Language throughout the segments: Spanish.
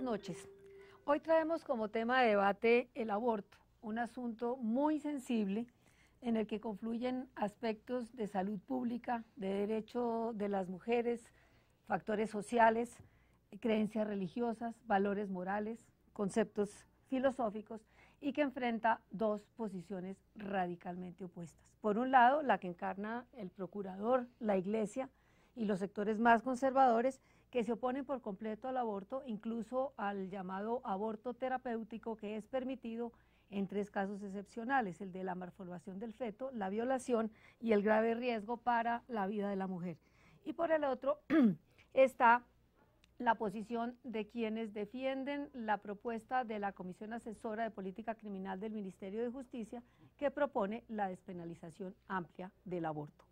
noches. Hoy traemos como tema de debate el aborto, un asunto muy sensible en el que confluyen aspectos de salud pública, de derecho de las mujeres, factores sociales, creencias religiosas, valores morales, conceptos filosóficos y que enfrenta dos posiciones radicalmente opuestas. Por un lado, la que encarna el procurador, la Iglesia y los sectores más conservadores que se oponen por completo al aborto, incluso al llamado aborto terapéutico, que es permitido en tres casos excepcionales: el de la malformación del feto, la violación y el grave riesgo para la vida de la mujer. Y por el otro está la posición de quienes defienden la propuesta de la Comisión Asesora de Política Criminal del Ministerio de Justicia, que propone la despenalización amplia del aborto.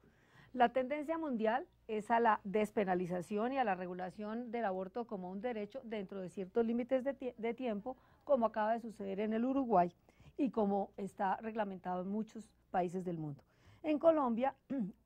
La tendencia mundial es a la despenalización y a la regulación del aborto como un derecho dentro de ciertos límites de tiempo, como acaba de suceder en el Uruguay y como está reglamentado en muchos países del mundo. En Colombia,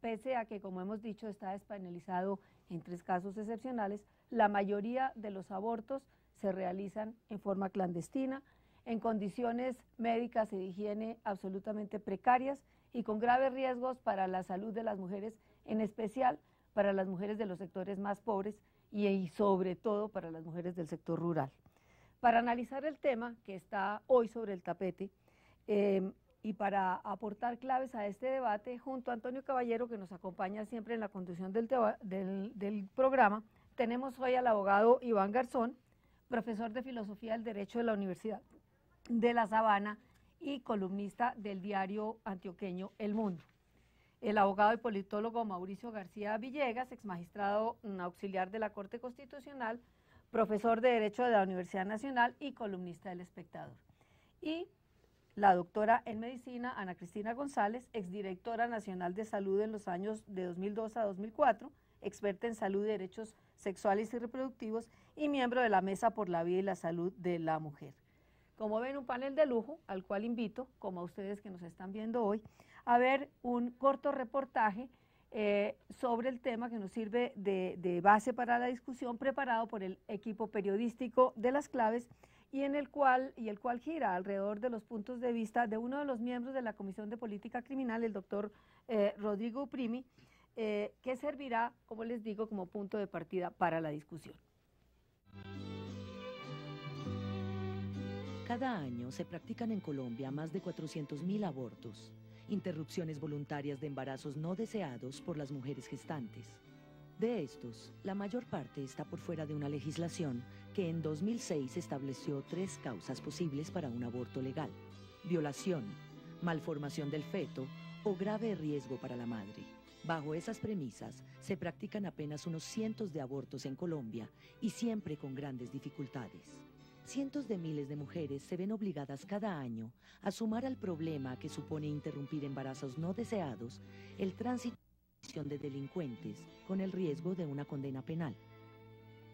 pese a que, como hemos dicho, está despenalizado en tres casos excepcionales, la mayoría de los abortos se realizan en forma clandestina, en condiciones médicas y de higiene absolutamente precarias y con graves riesgos para la salud de las mujeres, en especial para las mujeres de los sectores más pobres y sobre todo para las mujeres del sector rural. Para analizar el tema que está hoy sobre el tapete y para aportar claves a este debate, junto a Antonio Caballero, que nos acompaña siempre en la conducción del programa, tenemos hoy al abogado Iván Garzón, profesor de Filosofía del Derecho de la Universidad de La Sabana y columnista del diario antioqueño El Mundo. El abogado y politólogo Mauricio García Villegas, exmagistrado auxiliar de la Corte Constitucional, profesor de Derecho de la Universidad Nacional y columnista del Espectador. Y la doctora en Medicina Ana Cristina González, exdirectora nacional de salud en los años de 2002 a 2004, experta en salud y derechos sexuales y reproductivos y miembro de la Mesa por la Vida y la Salud de la Mujer. Como ven, un panel de lujo al cual invito, como a ustedes que nos están viendo hoy, a ver un corto reportaje sobre el tema que nos sirve de base para la discusión, preparado por el equipo periodístico de Las Claves y el cual gira alrededor de los puntos de vista de uno de los miembros de la Comisión de Política Criminal, el doctor Rodrigo Uprimi, que servirá, como les digo, como punto de partida para la discusión. Cada año se practican en Colombia más de 400.000 abortos, interrupciones voluntarias de embarazos no deseados por las mujeres gestantes. De estos, la mayor parte está por fuera de una legislación que en 2006 estableció tres causas posibles para un aborto legal: violación, malformación del feto o grave riesgo para la madre. Bajo esas premisas, se practican apenas unos cientos de abortos en Colombia y siempre con grandes dificultades. Cientos de miles de mujeres se ven obligadas cada año a sumar al problema que supone interrumpir embarazos no deseados el tránsito de delincuentes con el riesgo de una condena penal.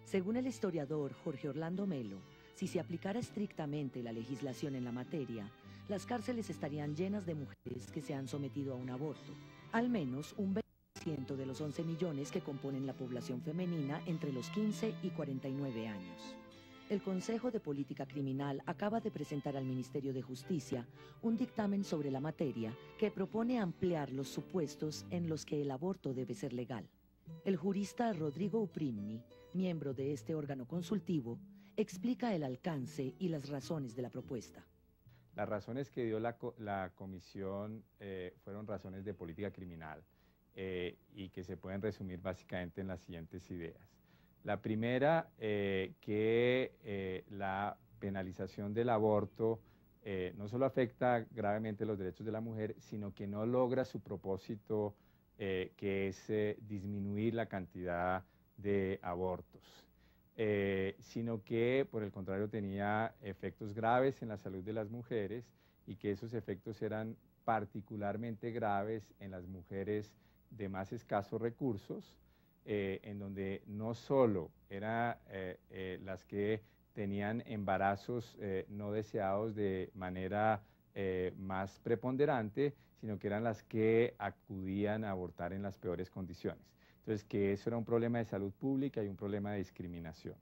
Según el historiador Jorge Orlando Melo, si se aplicara estrictamente la legislación en la materia, las cárceles estarían llenas de mujeres que se han sometido a un aborto, al menos un 20% de los 11 millones que componen la población femenina entre los 15 y 49 años. El Consejo de Política Criminal acaba de presentar al Ministerio de Justicia un dictamen sobre la materia que propone ampliar los supuestos en los que el aborto debe ser legal. El jurista Rodrigo Uprimi, miembro de este órgano consultivo, explica el alcance y las razones de la propuesta. Las razones que dio la comisión fueron razones de política criminal y que se pueden resumir básicamente en las siguientes ideas. La primera, que la penalización del aborto no solo afecta gravemente los derechos de la mujer, sino que no logra su propósito, que es disminuir la cantidad de abortos, sino que por el contrario tenía efectos graves en la salud de las mujeres y que esos efectos eran particularmente graves en las mujeres de más escasos recursos, en donde no solo eran las que tenían embarazos no deseados de manera más preponderante, sino que eran las que acudían a abortar en las peores condiciones. Entonces, que eso era un problema de salud pública y un problema de discriminación.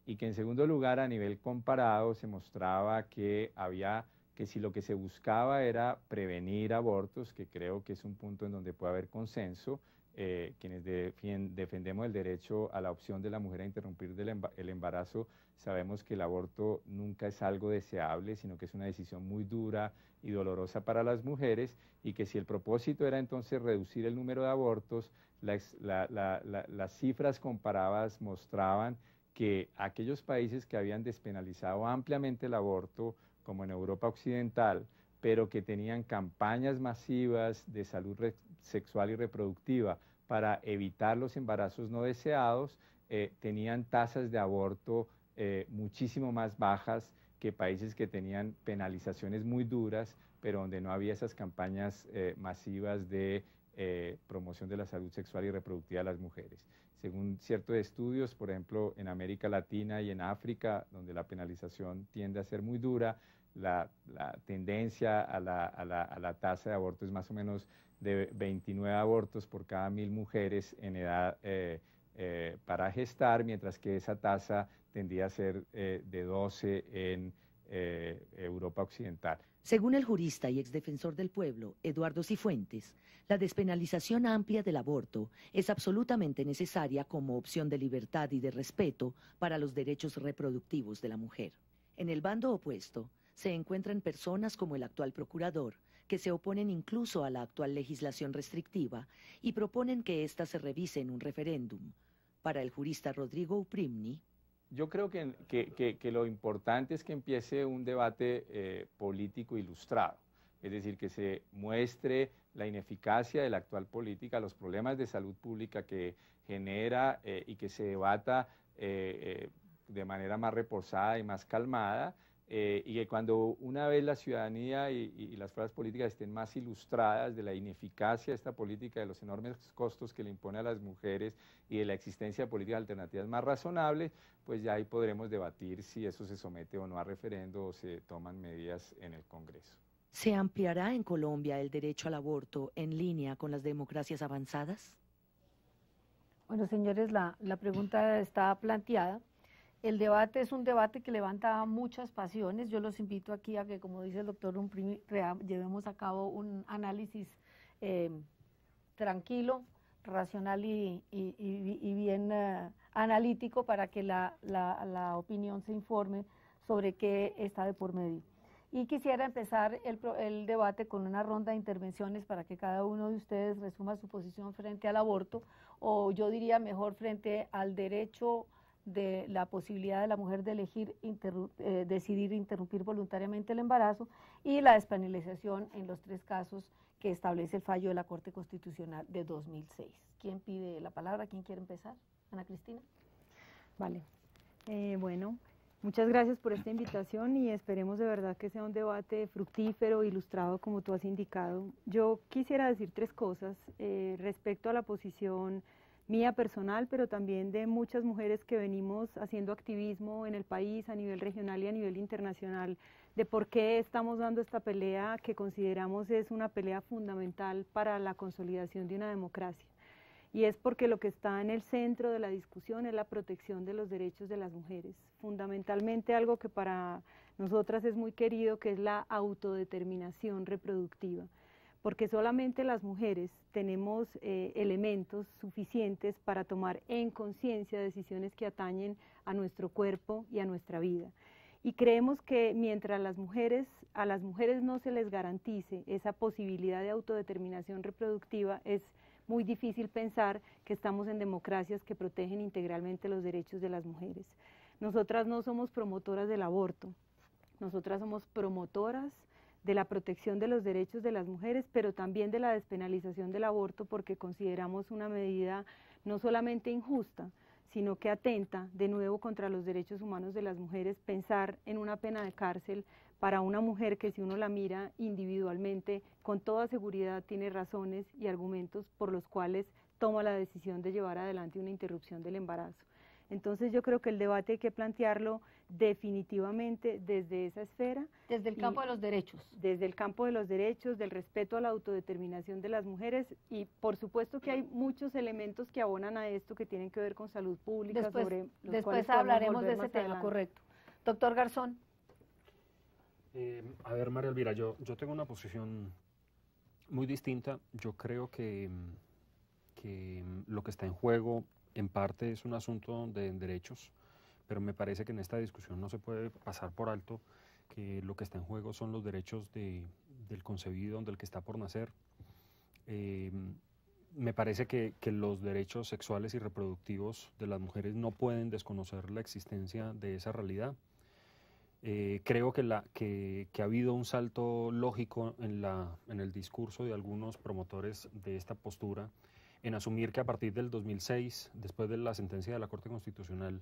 y que en segundo lugar, a nivel comparado, se mostraba que si lo que se buscaba era prevenir abortos, que creo que es un punto en donde puede haber consenso, quienes defendemos el derecho a la opción de la mujer a interrumpir el embarazo, sabemos que el aborto nunca es algo deseable, sino que es una decisión muy dura y dolorosa para las mujeres, y que si el propósito era entonces reducir el número de abortos, las cifras comparadas mostraban que aquellos países que habían despenalizado ampliamente el aborto, como en Europa Occidental, pero que tenían campañas masivas de salud sexual y reproductiva para evitar los embarazos no deseados, tenían tasas de aborto muchísimo más bajas que países que tenían penalizaciones muy duras, pero donde no había esas campañas masivas de promoción de la salud sexual y reproductiva de las mujeres. Según ciertos estudios, por ejemplo, en América Latina y en África, donde la penalización tiende a ser muy dura, la tendencia a la tasa de aborto es más o menos de 29 abortos por cada 1000 mujeres en edad para gestar, mientras que esa tasa tendría a ser de 12 en Europa Occidental. Según el jurista y exdefensor del pueblo, Eduardo Cifuentes, la despenalización amplia del aborto es absolutamente necesaria como opción de libertad y de respeto para los derechos reproductivos de la mujer. En el bando opuesto se encuentran personas como el actual procurador, que se oponen incluso a la actual legislación restrictiva y proponen que ésta se revise en un referéndum. Para el jurista Rodrigo Uprimni, yo creo que lo importante es que empiece un debate político ilustrado, es decir, que se muestre la ineficacia de la actual política, los problemas de salud pública que genera y que se debata de manera más reposada y más calmada, y que cuando una vez la ciudadanía y las fuerzas políticas estén más ilustradas de la ineficacia de esta política, de los enormes costos que le impone a las mujeres y de la existencia de políticas alternativas más razonables, pues ya ahí podremos debatir si eso se somete o no a referendo o se toman medidas en el Congreso. ¿Se ampliará en Colombia el derecho al aborto en línea con las democracias avanzadas? Bueno, señores, la pregunta está planteada. El debate es un debate que levanta muchas pasiones. Yo los invito aquí a que, como dice el doctor Uprimni, llevemos a cabo un análisis tranquilo, racional y bien analítico para que la opinión se informe sobre qué está de por medio. Y quisiera empezar el debate con una ronda de intervenciones para que cada uno de ustedes resuma su posición frente al aborto, o yo diría mejor frente al derecho de la posibilidad de la mujer de elegir decidir interrumpir voluntariamente el embarazo, y la despenalización en los 3 casos que establece el fallo de la Corte Constitucional de 2006. ¿Quién pide la palabra? ¿Quién quiere empezar? Ana Cristina. Vale. Bueno, muchas gracias por esta invitación y esperemos de verdad que sea un debate fructífero, ilustrado, como tú has indicado. Yo quisiera decir 3 cosas respecto a la posición mía personal, pero también de muchas mujeres que venimos haciendo activismo en el país a nivel regional y a nivel internacional, de por qué estamos dando esta pelea que consideramos es una pelea fundamental para la consolidación de una democracia. Y es porque lo que está en el centro de la discusión es la protección de los derechos de las mujeres, fundamentalmente algo que para nosotras es muy querido, que es la autodeterminación reproductiva, porque solamente las mujeres tenemos elementos suficientes para tomar en conciencia decisiones que atañen a nuestro cuerpo y a nuestra vida. Y creemos que mientras a las mujeres no se les garantice esa posibilidad de autodeterminación reproductiva, es muy difícil pensar que estamos en democracias que protegen integralmente los derechos de las mujeres. Nosotras no somos promotoras del aborto, nosotras somos promotoras de la protección de los derechos de las mujeres, pero también de la despenalización del aborto, porque consideramos una medida no solamente injusta, sino que atenta de nuevo contra los derechos humanos de las mujeres, pensar en una pena de cárcel para una mujer que, si uno la mira individualmente, con toda seguridad tiene razones y argumentos por los cuales toma la decisión de llevar adelante una interrupción del embarazo. Entonces yo creo que el debate hay que plantearlo definitivamente desde esa esfera. Desde el campo de los derechos. Desde el campo de los derechos, del respeto a la autodeterminación de las mujeres, y por supuesto que hay muchos elementos que abonan a esto que tienen que ver con salud pública. Después hablaremos de ese tema, correcto. Doctor Garzón. A ver, María Elvira, yo tengo una posición muy distinta. Yo creo que lo que está en juego en parte es un asunto de derechos, pero me parece que en esta discusión no se puede pasar por alto que lo que está en juego son los derechos del concebido, del que está por nacer. Me parece que los derechos sexuales y reproductivos de las mujeres no pueden desconocer la existencia de esa realidad. Creo que ha habido un salto lógico en el discurso de algunos promotores de esta postura, en asumir que a partir del 2006, después de la sentencia de la Corte Constitucional,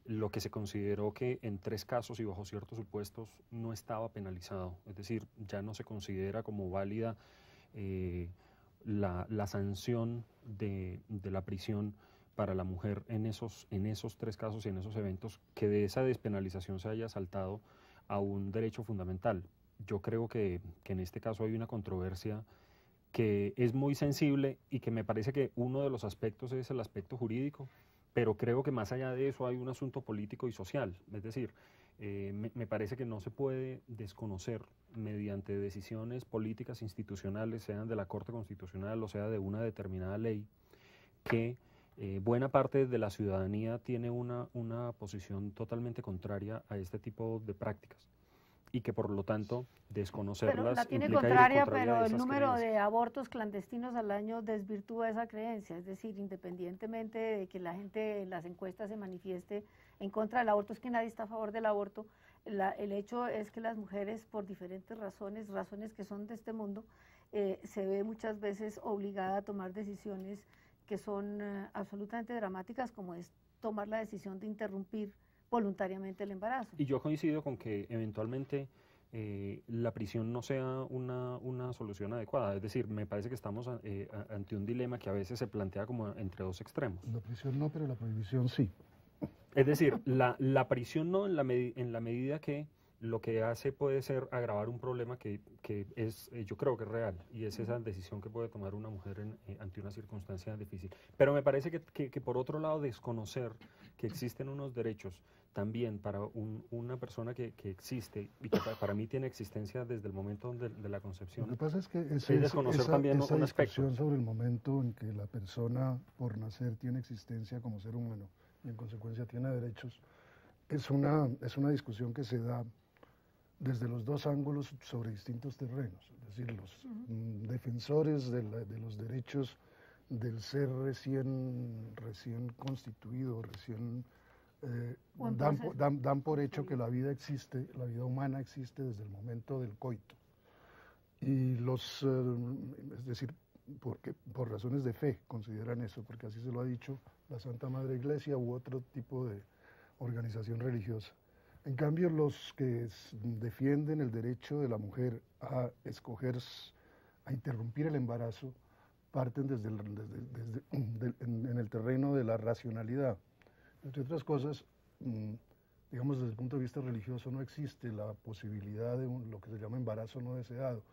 lo que se consideró que en 3 casos y bajo ciertos supuestos no estaba penalizado, es decir, ya no se considera como válida la sanción de la prisión para la mujer en esos 3 casos y en esos eventos, que de esa despenalización se haya saltado a un derecho fundamental. Yo creo que en este caso hay una controversia que es muy sensible y que me parece que uno de los aspectos es el aspecto jurídico, pero creo que más allá de eso hay un asunto político y social. Es decir, me parece que no se puede desconocer mediante decisiones políticas institucionales, sean de la Corte Constitucional o sea de una determinada ley, que buena parte de la ciudadanía tiene una posición totalmente contraria a este tipo de prácticas, y que por lo tanto desconocerlas pero la tiene implica contraria, ir pero de el esas número creencias. de abortos clandestinos al año desvirtúa esa creencia, es decir, independientemente de que la gente en las encuestas se manifieste en contra del aborto, es que nadie está a favor del aborto, el hecho es que las mujeres por diferentes razones que son de este mundo, se ve muchas veces obligada a tomar decisiones que son absolutamente dramáticas, como es tomar la decisión de interrumpir voluntariamente el embarazo. Y yo coincido con que eventualmente la prisión no sea una solución adecuada. Es decir, me parece que estamos ante un dilema que a veces se plantea como entre 2 extremos. La prisión no, pero la prohibición sí. Es decir, la prisión no en la medida que lo que hace puede ser agravar un problema que es, yo creo que es real, y es esa decisión que puede tomar una mujer ante una circunstancia difícil. Pero me parece que por otro lado desconocer que existen unos derechos también para una persona que existe y que para mí tiene existencia desde el momento de la concepción. Lo que pasa es que desconocer también esa un aspecto discusión sobre el momento en que la persona por nacer tiene existencia como ser humano y en consecuencia tiene derechos, es una discusión que se da desde los 2 ángulos sobre distintos terrenos, es decir, los defensores de los derechos del ser recién constituido, dan por hecho que la vida existe, la vida humana existe desde el momento del coito. Y es decir, por razones de fe consideran eso, porque así se lo ha dicho la Santa Madre Iglesia u otro tipo de organización religiosa. En cambio, los que defienden el derecho de la mujer a escoger, a interrumpir el embarazo, parten en el terreno de la racionalidad. Entre otras cosas, digamos, desde el punto de vista religioso no existe la posibilidad de lo que se llama embarazo no deseado,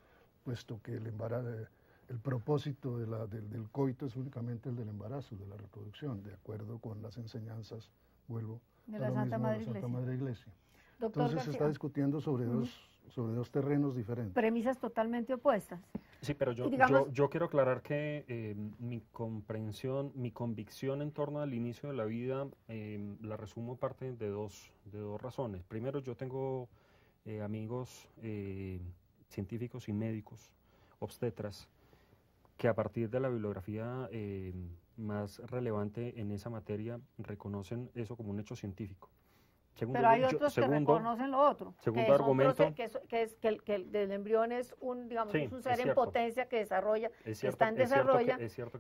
puesto que el propósito del coito es únicamente el del embarazo, de la reproducción, de acuerdo con las enseñanzas, vuelvo de la Santa Madre Iglesia. Doctor Entonces García, se está discutiendo sobre dos terrenos diferentes. Premisas totalmente opuestas. Sí, pero yo quiero aclarar que mi comprensión, mi convicción en torno al inicio de la vida la resumo parte de dos razones. Primero, yo tengo amigos científicos y médicos, obstetras, que a partir de la bibliografía más relevante en esa materia reconocen eso como un hecho científico. Pero hay otros que reconocen lo otro. Segundo argumento. Que es que el embrión es un ser en potencia que desarrolla, que está en desarrollo.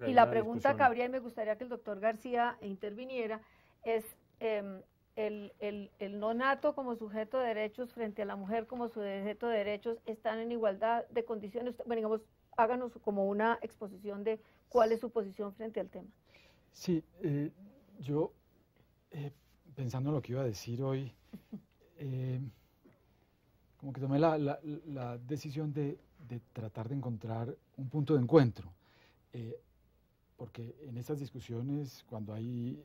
Y la pregunta cabría, y me gustaría que el doctor García interviniera, es el no nato como sujeto de derechos frente a la mujer como sujeto de derechos, ¿están en igualdad de condiciones? Bueno, digamos, háganos como una exposición de cuál es su posición frente al tema. Sí, yo pensando en lo que iba a decir hoy, como que tomé la decisión de tratar de encontrar un punto de encuentro, porque en estas discusiones, cuando hay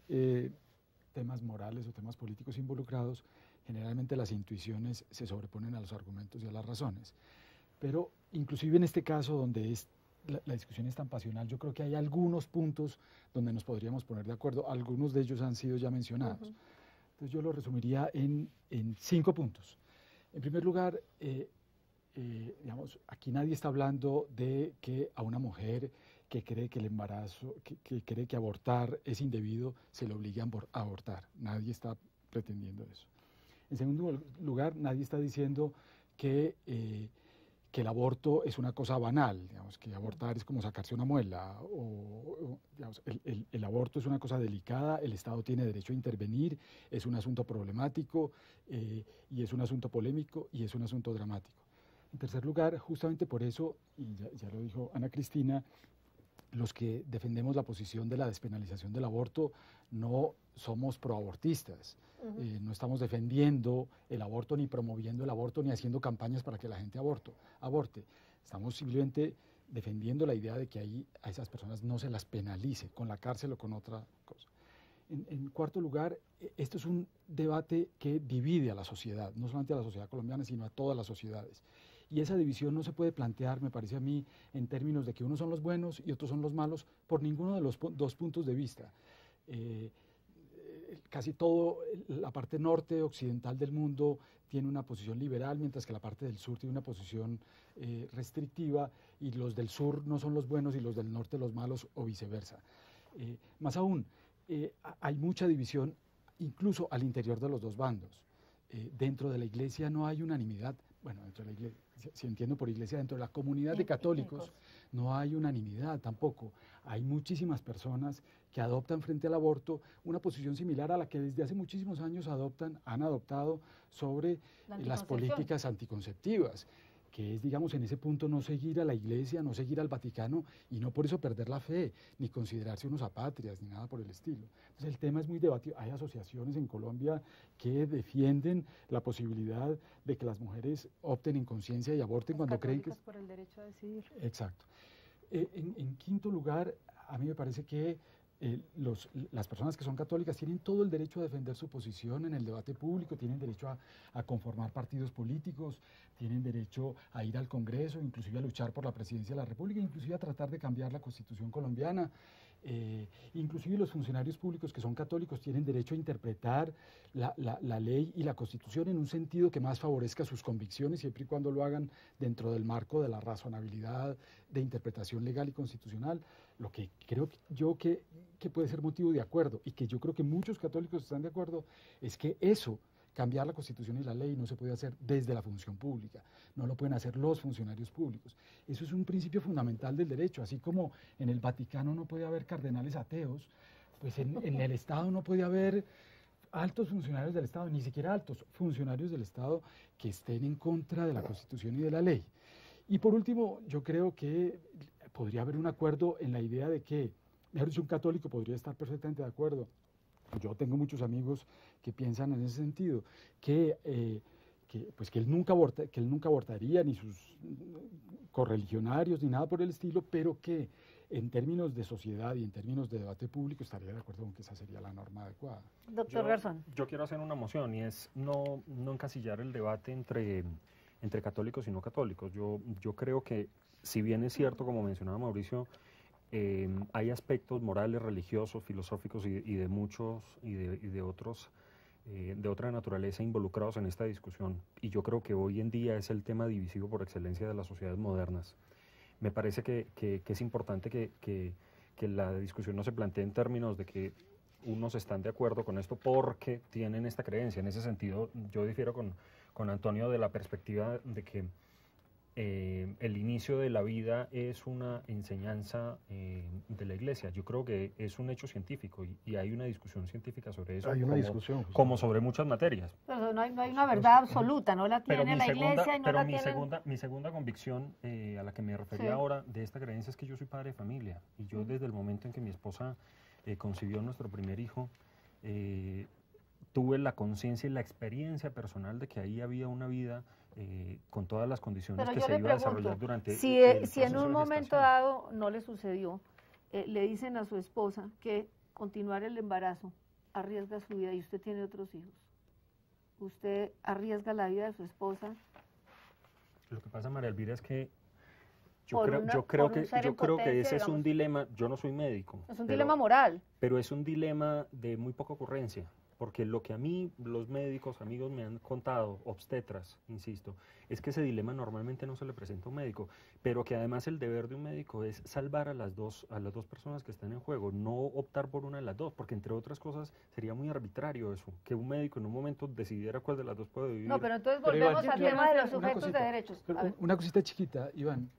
temas morales o temas políticos involucrados, generalmente las intuiciones se sobreponen a los argumentos y a las razones. Pero inclusive en este caso, donde la discusión es tan pasional, yo creo que hay algunos puntos donde nos podríamos poner de acuerdo. Algunos de ellos han sido ya mencionados. Entonces yo lo resumiría en 5 puntos. En primer lugar, digamos, aquí nadie está hablando de que a una mujer que cree que el embarazo, que cree que abortar es indebido, se le obligue a abortar. Nadie está pretendiendo eso. En segundo lugar, nadie está diciendo que el aborto es una cosa banal, digamos, que abortar es como sacarse una muela, digamos, el aborto es una cosa delicada, el Estado tiene derecho a intervenir, es un asunto problemático, y es un asunto polémico, y es un asunto dramático. En tercer lugar, justamente por eso, y ya lo dijo Ana Cristina, los que defendemos la posición de la despenalización del aborto no somos proabortistas. No estamos defendiendo el aborto, ni promoviendo el aborto, ni haciendo campañas para que la gente aborte. Estamos simplemente defendiendo la idea de que ahí a esas personas no se las penalice con la cárcel o con otra cosa. En cuarto lugar, esto es un debate que divide a la sociedad, no solamente a la sociedad colombiana, sino a todas las sociedades. Y esa división no se puede plantear, me parece a mí, en términos de que unos son los buenos y otros son los malos, por ninguno de los dos puntos de vista. Casi todo la parte norte occidental del mundo tiene una posición liberal, mientras que la parte del sur tiene una posición restrictiva, y los del sur no son los buenos y los del norte los malos, o viceversa. Más aún, hay mucha división incluso al interior de los dos bandos. Dentro de la Iglesia no hay unanimidad. Bueno, dentro de la Iglesia, si entiendo por Iglesia, dentro de la comunidad de católicos no hay unanimidad tampoco. Hay muchísimas personas que adoptan frente al aborto una posición similar a la que desde hace muchísimos años han adoptado sobre las políticas anticonceptivas, que es, digamos, en ese punto no seguir a la Iglesia, no seguir al Vaticano, y no por eso perder la fe, ni considerarse unos apátridas, ni nada por el estilo. Entonces el tema es muy debatido. Hay asociaciones en Colombia que defienden la posibilidad de que las mujeres opten en conciencia y aborten cuando creen que... por el derecho a decidir. Exacto. En quinto lugar, a mí me parece que las personas que son católicas tienen todo el derecho a defender su posición en el debate público, tienen derecho a conformar partidos políticos, tienen derecho a ir al Congreso, inclusive a luchar por la presidencia de la República, inclusive a tratar de cambiar la Constitución colombiana. Inclusive los funcionarios públicos que son católicos tienen derecho a interpretar la ley y la Constitución en un sentido que más favorezca sus convicciones, siempre y cuando lo hagan dentro del marco de la razonabilidad de interpretación legal y constitucional. Lo que creo que puede ser motivo de acuerdo, y que yo creo que muchos católicos están de acuerdo, es que eso, cambiar la Constitución y la ley, no se puede hacer desde la función pública, no lo pueden hacer los funcionarios públicos. Eso es un principio fundamental del derecho, así como en el Vaticano no puede haber cardenales ateos, pues en el Estado no puede haber altos funcionarios del Estado, ni siquiera altos funcionarios del Estado que estén en contra de la Constitución y de la ley. Y por último, yo creo que podría haber un acuerdo en la idea de que, mejor dicho, un católico podría estar perfectamente de acuerdo. Yo tengo muchos amigos que piensan en ese sentido, que él nunca abortaría, ni sus correligionarios, ni nada por el estilo, pero que en términos de sociedad y en términos de debate público estaría de acuerdo con que esa sería la norma adecuada. Doctor Garzón. Yo quiero hacer una moción, y es no encasillar el debate entre católicos y no católicos. Yo creo que, si bien es cierto, como mencionaba Mauricio, hay aspectos morales, religiosos, filosóficos y de muchos y de otros de otra naturaleza involucrados en esta discusión, y yo creo que hoy en día es el tema divisivo por excelencia de las sociedades modernas. Me parece que es importante que la discusión no se plantee en términos de que unos están de acuerdo con esto porque tienen esta creencia. En ese sentido, yo difiero con Antonio de la perspectiva de que el inicio de la vida es una enseñanza de la Iglesia. Yo creo que es un hecho científico, y hay una discusión científica sobre eso. Hay una discusión. Como sobre muchas materias. Pero no hay una verdad absoluta, no la tiene la Iglesia y no la tiene... Mi segunda convicción, a la que me refería ahora, de esta creencia, es que yo soy padre de familia. Y yo, desde el momento en que mi esposa concibió nuestro primer hijo, tuve la conciencia y la experiencia personal de que ahí había una vida con todas las condiciones Pero que yo se le iba a pregunto, desarrollar durante si el en proceso un de momento gestación. dado no le sucedió, le dicen a su esposa que continuar el embarazo arriesga su vida y usted tiene otros hijos, ¿usted arriesga la vida de su esposa? Lo que pasa, María Elvira, es que Por yo creo que ese es un dilema. Yo no soy médico. Es un dilema moral. Pero es un dilema de muy poca ocurrencia, porque lo que a mí los médicos, amigos me han contado, obstetras, insisto, es que ese dilema normalmente no se le presenta a un médico, pero que además el deber de un médico es salvar a las dos personas que están en juego, no optar por una de las dos, porque entre otras cosas sería muy arbitrario eso, que un médico en un momento decidiera cuál de las dos puede vivir. No, pero entonces Pero volvemos Iván, al yo tema de los una sujetos de cosita, derechos. pero A ver. una cosita chiquita, Iván.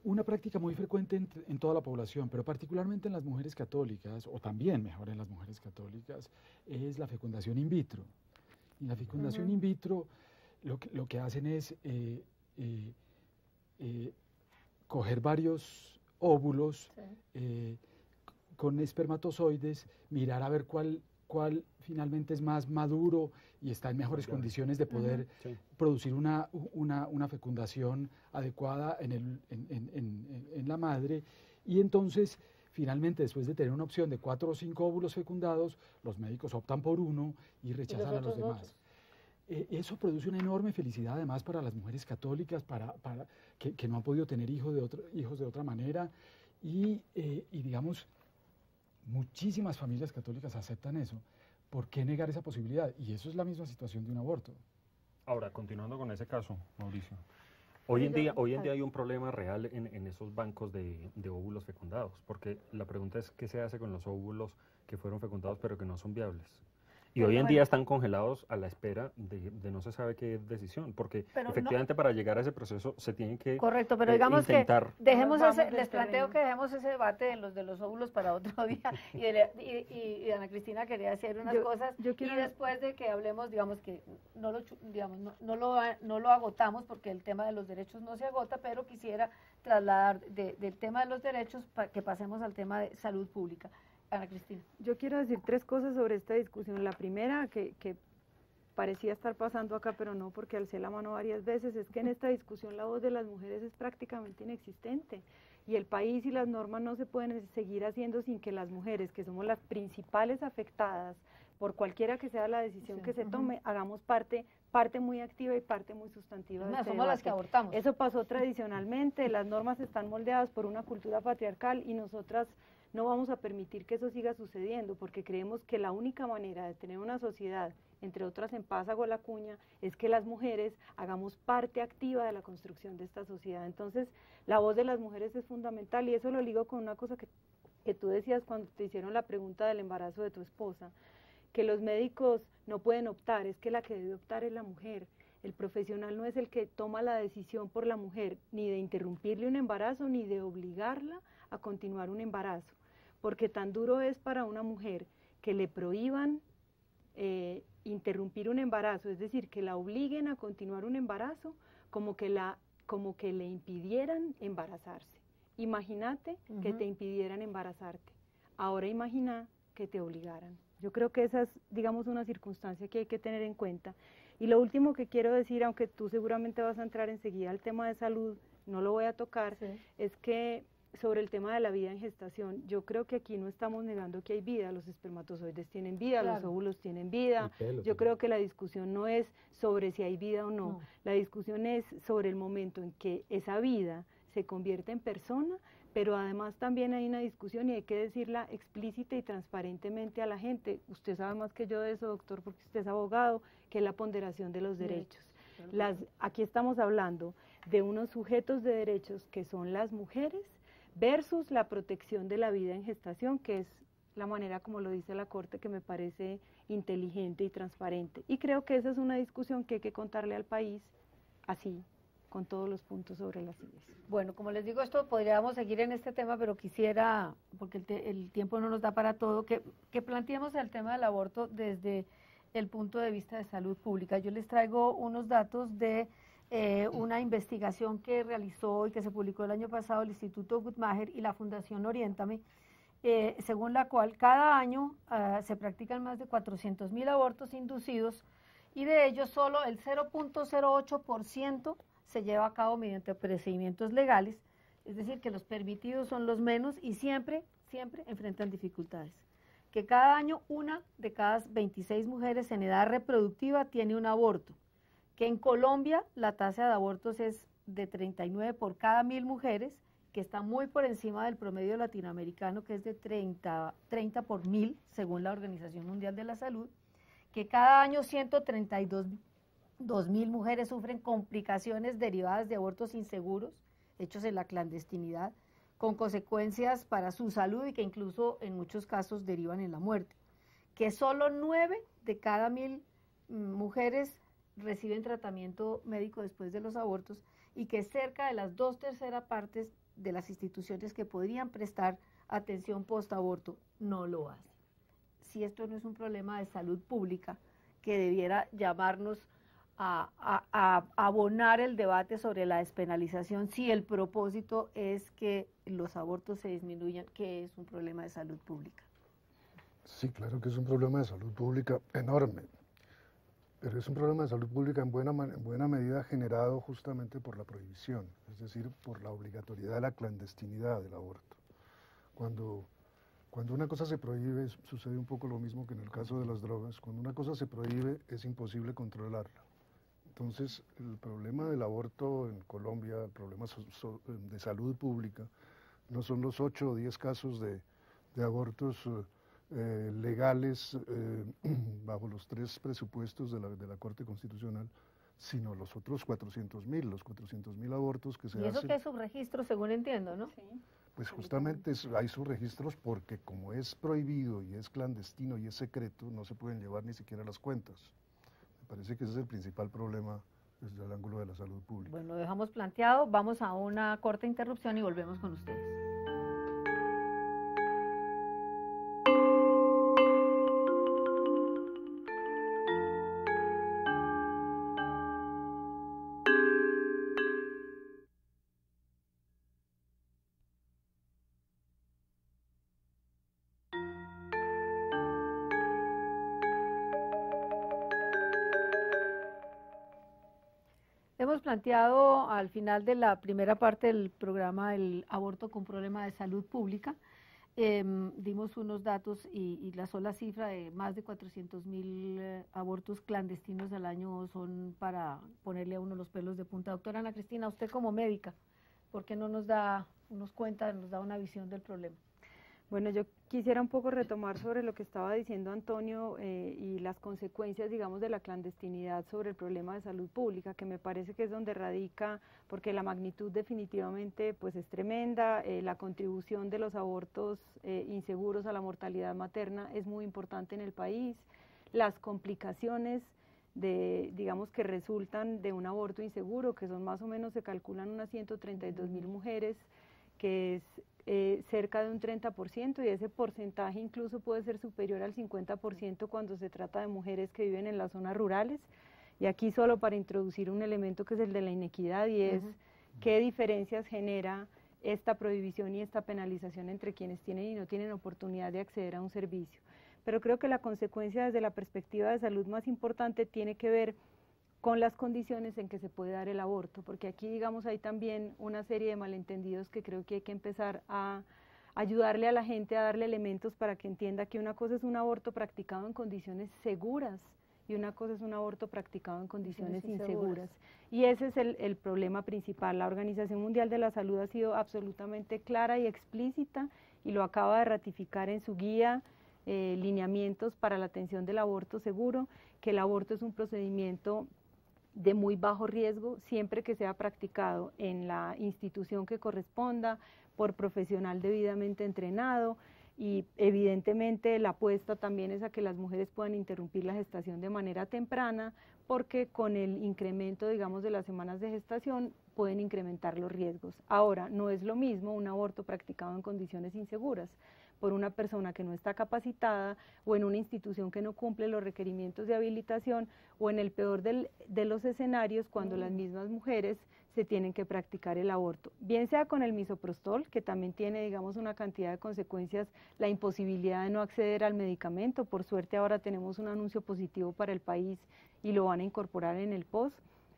Una práctica muy frecuente en toda la población, pero particularmente en las mujeres católicas, o también mejor en las mujeres católicas, es la fecundación in vitro. Y la fecundación in vitro lo que hacen es coger varios óvulos con espermatozoides, mirar a ver cuál finalmente es más maduro y está en mejores condiciones de poder producir una fecundación adecuada en la madre. Y entonces, finalmente, después de tener una opción de 4 o 5 óvulos fecundados, los médicos optan por uno y rechazan a los demás. Eso produce una enorme felicidad además para las mujeres católicas, que no han podido tener hijos de otra manera, y digamos, muchísimas familias católicas aceptan eso. ¿Por qué negar esa posibilidad? Y eso es la misma situación de un aborto. Ahora, continuando con ese caso, Mauricio, hoy en día hay un problema real en esos bancos de óvulos fecundados, porque la pregunta es qué se hace con los óvulos que fueron fecundados pero que no son viables. Y hoy en día están congelados a la espera de no se sabe qué decisión, porque efectivamente para llegar a ese proceso se tienen que correcto, pero digamos intentar. Que dejemos les planteo que dejemos ese debate de los óvulos para otro día. Y Ana Cristina quería decir unas cosas y después de que hablemos, digamos que no lo agotamos porque el tema de los derechos no se agota, pero quisiera trasladar del tema de los derechos que pasemos al tema de salud pública. Ana Cristina. Yo quiero decir 3 cosas sobre esta discusión. La primera, que parecía estar pasando acá, pero no, porque alcé la mano varias veces, es que en esta discusión la voz de las mujeres es prácticamente inexistente. Y el país y las normas no se pueden seguir haciendo sin que las mujeres, que somos las principales afectadas, por cualquiera que sea la decisión que se tome, hagamos parte muy activa y parte muy sustantiva de este somos debate. Las que abortamos. Eso pasó tradicionalmente, las normas están moldeadas por una cultura patriarcal y nosotras no vamos a permitir que eso siga sucediendo, porque creemos que la única manera de tener una sociedad, entre otras en paz hago la cuña, es que las mujeres hagamos parte activa de la construcción de esta sociedad. Entonces, la voz de las mujeres es fundamental, y eso lo ligo con una cosa que tú decías cuando te hicieron la pregunta del embarazo de tu esposa, que los médicos no pueden optar, es que la que debe optar es la mujer. El profesional no es el que toma la decisión por la mujer, ni de interrumpirle un embarazo, ni de obligarla a continuar un embarazo, porque tan duro es para una mujer que le prohíban interrumpir un embarazo, es decir, que la obliguen a continuar un embarazo, como que le impidieran embarazarse. Imagínate que te impidieran embarazarte, ahora imagina que te obligaran. Yo creo que esa es, digamos, una circunstancia que hay que tener en cuenta. Y lo último que quiero decir, aunque tú seguramente vas a entrar enseguida al tema de salud, no lo voy a tocar, es que sobre el tema de la vida en gestación, yo creo que aquí no estamos negando que hay vida, los espermatozoides tienen vida, los óvulos tienen vida, yo creo que la discusión no es sobre si hay vida o no, la discusión es sobre el momento en que esa vida se convierte en persona, pero además también hay una discusión y hay que decirla explícita y transparentemente a la gente. Usted sabe más que yo de eso, doctor, porque usted es abogado, que es la ponderación de los derechos. Aquí estamos hablando de unos sujetos de derechos que son las mujeres versus la protección de la vida en gestación, que es la manera como lo dice la Corte, que me parece inteligente y transparente. Y creo que esa es una discusión que hay que contarle al país así, con todos los puntos sobre las sillas. Bueno, como les digo, esto podríamos seguir en este tema, pero quisiera, porque el tiempo no nos da para todo, que planteemos el tema del aborto desde el punto de vista de salud pública. Yo les traigo unos datos de una investigación que realizó y que se publicó el año pasado el Instituto Guttmacher y la Fundación Oriéntame, según la cual cada año se practican más de 400.000 abortos inducidos y de ellos solo el 0.08% se lleva a cabo mediante procedimientos legales, es decir, que los permitidos son los menos y siempre enfrentan dificultades. Que cada año una de cada 26 mujeres en edad reproductiva tiene un aborto, que en Colombia la tasa de abortos es de 39 por cada 1.000 mujeres, que está muy por encima del promedio latinoamericano, que es de 30 por 1.000, según la Organización Mundial de la Salud, que cada año 132.000 mujeres sufren complicaciones derivadas de abortos inseguros, hechos en la clandestinidad, con consecuencias para su salud y que incluso en muchos casos derivan en la muerte, que solo 9 de cada 1.000 mujeres reciben tratamiento médico después de los abortos y que cerca de las 2/3 partes de las instituciones que podrían prestar atención post-aborto no lo hacen. Si esto no es un problema de salud pública que debiera llamarnos a abonar el debate sobre la despenalización, si el propósito es que los abortos se disminuyan, que es un problema de salud pública. Sí, claro que es un problema de salud pública enorme, pero es un problema de salud pública en buena medida generado justamente por la prohibición, es decir, por la obligatoriedad de la clandestinidad del aborto. Cuando una cosa se prohíbe, sucede un poco lo mismo que en el caso de las drogas. Cuando una cosa se prohíbe, es imposible controlarla. Entonces, el problema del aborto en Colombia, el problema de salud pública, no son los 8 o 10 casos de abortos legales bajo los 3 presupuestos de la Corte Constitucional, sino los otros 400.000 abortos que se hacen. Y eso que es subregistro, según entiendo, ¿no? Sí. Pues justamente hay subregistros porque como es prohibido y es clandestino y es secreto, no se pueden llevar ni siquiera las cuentas. Me parece que ese es el principal problema desde el ángulo de la salud pública. Bueno, lo dejamos planteado, vamos a una corta interrupción y volvemos con ustedes. Hemos planteado al final de la primera parte del programa el aborto con problema de salud pública. Dimos unos datos y la sola cifra de más de 400.000 abortos clandestinos al año son para ponerle a uno los pelos de punta. Doctora Ana Cristina, usted como médica, ¿por qué no nos da una visión del problema? Bueno, yo quisiera un poco retomar sobre lo que estaba diciendo Antonio y las consecuencias, digamos, de la clandestinidad sobre el problema de salud pública, que me parece que es donde radica, porque la magnitud definitivamente pues es tremenda, la contribución de los abortos inseguros a la mortalidad materna es muy importante en el país, las complicaciones digamos, que resultan de un aborto inseguro, que son más o menos, se calculan unas 132.000 mujeres, que es cerca de un 30%, y ese porcentaje incluso puede ser superior al 50% cuando se trata de mujeres que viven en las zonas rurales. Y aquí solo para introducir un elemento que es el de la inequidad, y es qué diferencias genera esta prohibición y esta penalización entre quienes tienen y no tienen oportunidad de acceder a un servicio. Pero creo que la consecuencia desde la perspectiva de salud más importante tiene que ver con las condiciones en que se puede dar el aborto, porque aquí, digamos, hay también una serie de malentendidos que creo que hay que empezar a ayudarle a la gente a darle elementos para que entienda que una cosa es un aborto practicado en condiciones seguras y una cosa es un aborto practicado en condiciones inseguras. Y ese es el problema principal. La Organización Mundial de la Salud ha sido absolutamente clara y explícita y lo acaba de ratificar en su guía, lineamientos para la atención del aborto seguro, que el aborto es un procedimiento de muy bajo riesgo siempre que sea practicado en la institución que corresponda, por profesional debidamente entrenado, y evidentemente la apuesta también es a que las mujeres puedan interrumpir la gestación de manera temprana, porque con el incremento, digamos, de las semanas de gestación pueden incrementar los riesgos. Ahora, no es lo mismo un aborto practicado en condiciones inseguras por una persona que no está capacitada, o en una institución que no cumple los requerimientos de habilitación, o en el peor de los escenarios, cuando las mismas mujeres se tienen que practicar el aborto, bien sea con el misoprostol, que también tiene, digamos, una cantidad de consecuencias, la imposibilidad de no acceder al medicamento. Por suerte ahora tenemos un anuncio positivo para el país y lo van a incorporar en el POS,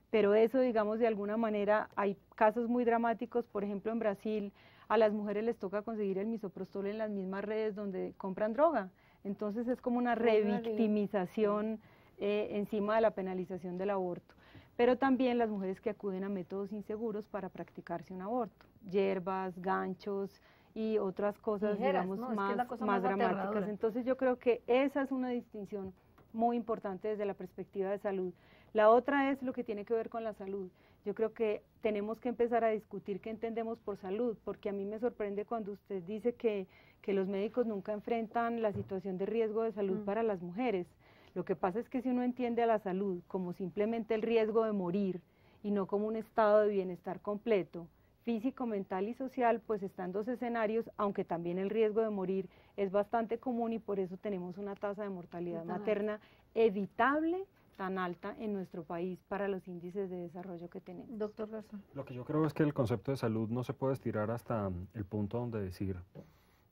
pero eso, digamos, de alguna manera hay casos muy dramáticos. Por ejemplo, en Brasil a las mujeres les toca conseguir el misoprostol en las mismas redes donde compran droga, entonces es como una revictimización encima de la penalización del aborto. Pero también las mujeres que acuden a métodos inseguros para practicarse un aborto, hierbas, ganchos y otras cosas, digamos, más dramáticas. Entonces yo creo que esa es una distinción muy importante desde la perspectiva de salud. La otra es lo que tiene que ver con la salud. Yo creo que tenemos que empezar a discutir qué entendemos por salud, porque a mí me sorprende cuando usted dice que los médicos nunca enfrentan la situación de riesgo de salud para las mujeres. Lo que pasa es que si uno entiende a la salud como simplemente el riesgo de morir y no como un estado de bienestar completo, físico, mental y social, pues están dos escenarios, aunque también el riesgo de morir es bastante común y por eso tenemos una tasa de mortalidad materna evitable tan alta en nuestro país para los índices de desarrollo que tenemos. Doctor Garzón. Lo que yo creo es que el concepto de salud no se puede estirar hasta el punto donde decir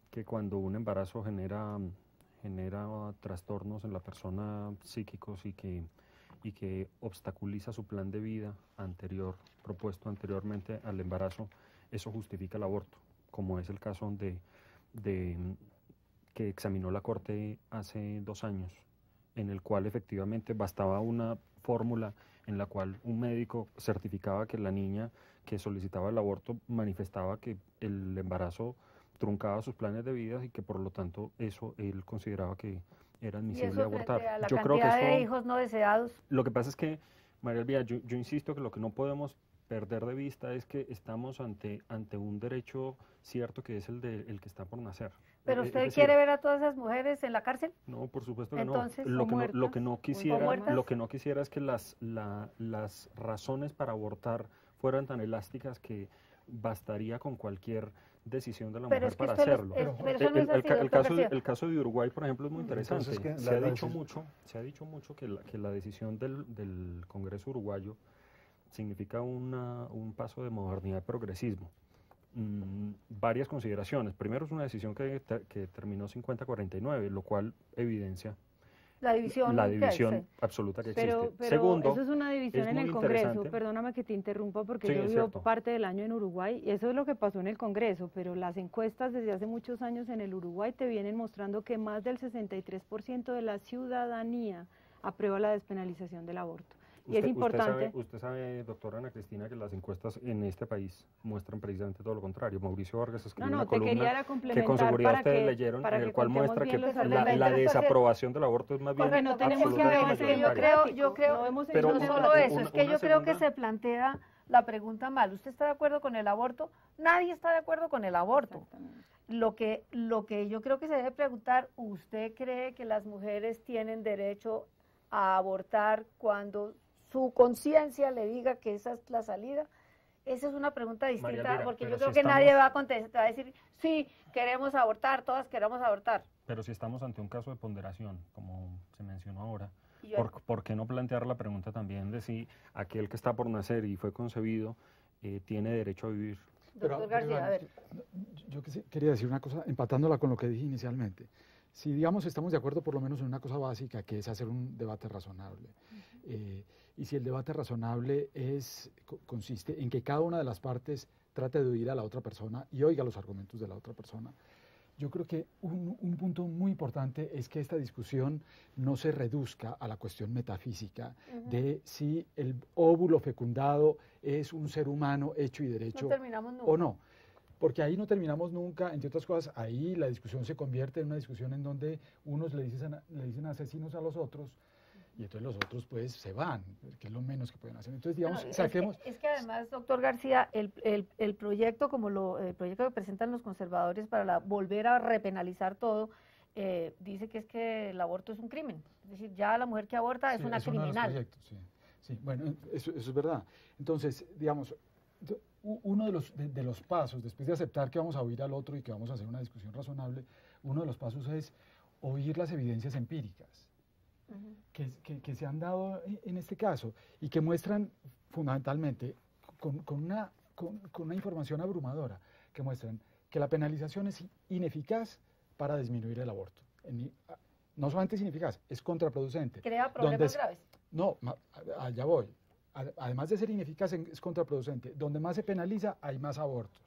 que cuando un embarazo genera trastornos en la persona psíquicos y que obstaculiza su plan de vida propuesto anteriormente al embarazo, eso justifica el aborto, como es el caso que examinó la Corte hace 2 años, en el cual efectivamente bastaba una fórmula en la cual un médico certificaba que la niña que solicitaba el aborto manifestaba que el embarazo truncaba sus planes de vida y que por lo tanto eso él consideraba que era admisible abortar. A la cantidad de hijos no deseados. Lo que pasa es que, María Elvira, yo insisto que lo que no podemos perder de vista es que estamos ante un derecho cierto que es el que está por nacer. ¿Pero usted quiere ver a todas esas mujeres en la cárcel? No, por supuesto que entonces, no. Lo que no quisiera es que las razones para abortar fueran tan elásticas que bastaría con cualquier decisión de la mujer para hacerlo. El caso de Uruguay, por ejemplo, es muy interesante. Se ha dicho mucho que la decisión del Congreso uruguayo significa un paso de modernidad y progresismo. Varias consideraciones. Primero, es una decisión que terminó 50-49, lo cual evidencia la división absoluta que existe. Pero Segundo, eso es una división en el Congreso. Perdóname que te interrumpa porque yo vivo parte del año en Uruguay y eso es lo que pasó en el Congreso, pero las encuestas desde hace muchos años en el Uruguay te vienen mostrando que más del 63% de la ciudadanía aprueba la despenalización del aborto. Y es importante. Usted sabe, doctora Ana Cristina, que las encuestas en este país muestran precisamente todo lo contrario. Mauricio Vargas escribió una columna que con seguridad ustedes leyeron, en el cual muestra que la desaprobación del aborto es más bien porque no tenemos que ver, yo creo pero no solo eso, es que yo creo que se plantea la pregunta mal. ¿Usted está de acuerdo con el aborto? Nadie está de acuerdo con el aborto. Lo que yo creo que se debe preguntar, ¿usted cree que las mujeres tienen derecho a abortar cuando su conciencia le diga que esa es la salida? Esa es una pregunta distinta, Elvira, porque yo creo que nadie va a contestar, va a decir, sí, queremos abortar, todas queremos abortar. Pero si estamos ante un caso de ponderación, como se mencionó ahora, ¿por qué no plantear la pregunta también de si aquel que está por nacer y fue concebido tiene derecho a vivir? Doctor García, a ver. Yo quería decir una cosa, empatándola con lo que dije inicialmente. Si, digamos, estamos de acuerdo por lo menos en una cosa básica, que es hacer un debate razonable. Y si el debate razonable consiste en que cada una de las partes trate de oír a la otra persona y oiga los argumentos de la otra persona, yo creo que un punto muy importante es que esta discusión no se reduzca a la cuestión metafísica de si el óvulo fecundado es un ser humano hecho y derecho o no. Porque ahí no terminamos nunca, entre otras cosas, ahí la discusión se convierte en una discusión en donde unos le dicen asesinos a los otros y entonces los otros pues se van, que es lo menos que pueden hacer. Entonces, digamos, saquemos... Es que además, doctor García, el proyecto, el proyecto que presentan los conservadores para volver a repenalizar todo, dice que es que el aborto es un crimen. Es decir, ya la mujer que aborta es una criminal. Sí, bueno, eso es verdad. Entonces, digamos... Uno de los pasos, después de aceptar que vamos a oír al otro y que vamos a hacer una discusión razonable, uno de los pasos es oír las evidencias empíricas que se han dado en este caso y que muestran fundamentalmente, con una información abrumadora que muestran que la penalización es ineficaz para disminuir el aborto. No solamente es ineficaz, es contraproducente. ¿Crea problemas graves? No, allá voy. Además de ser ineficaz, es contraproducente. Donde más se penaliza, hay más abortos.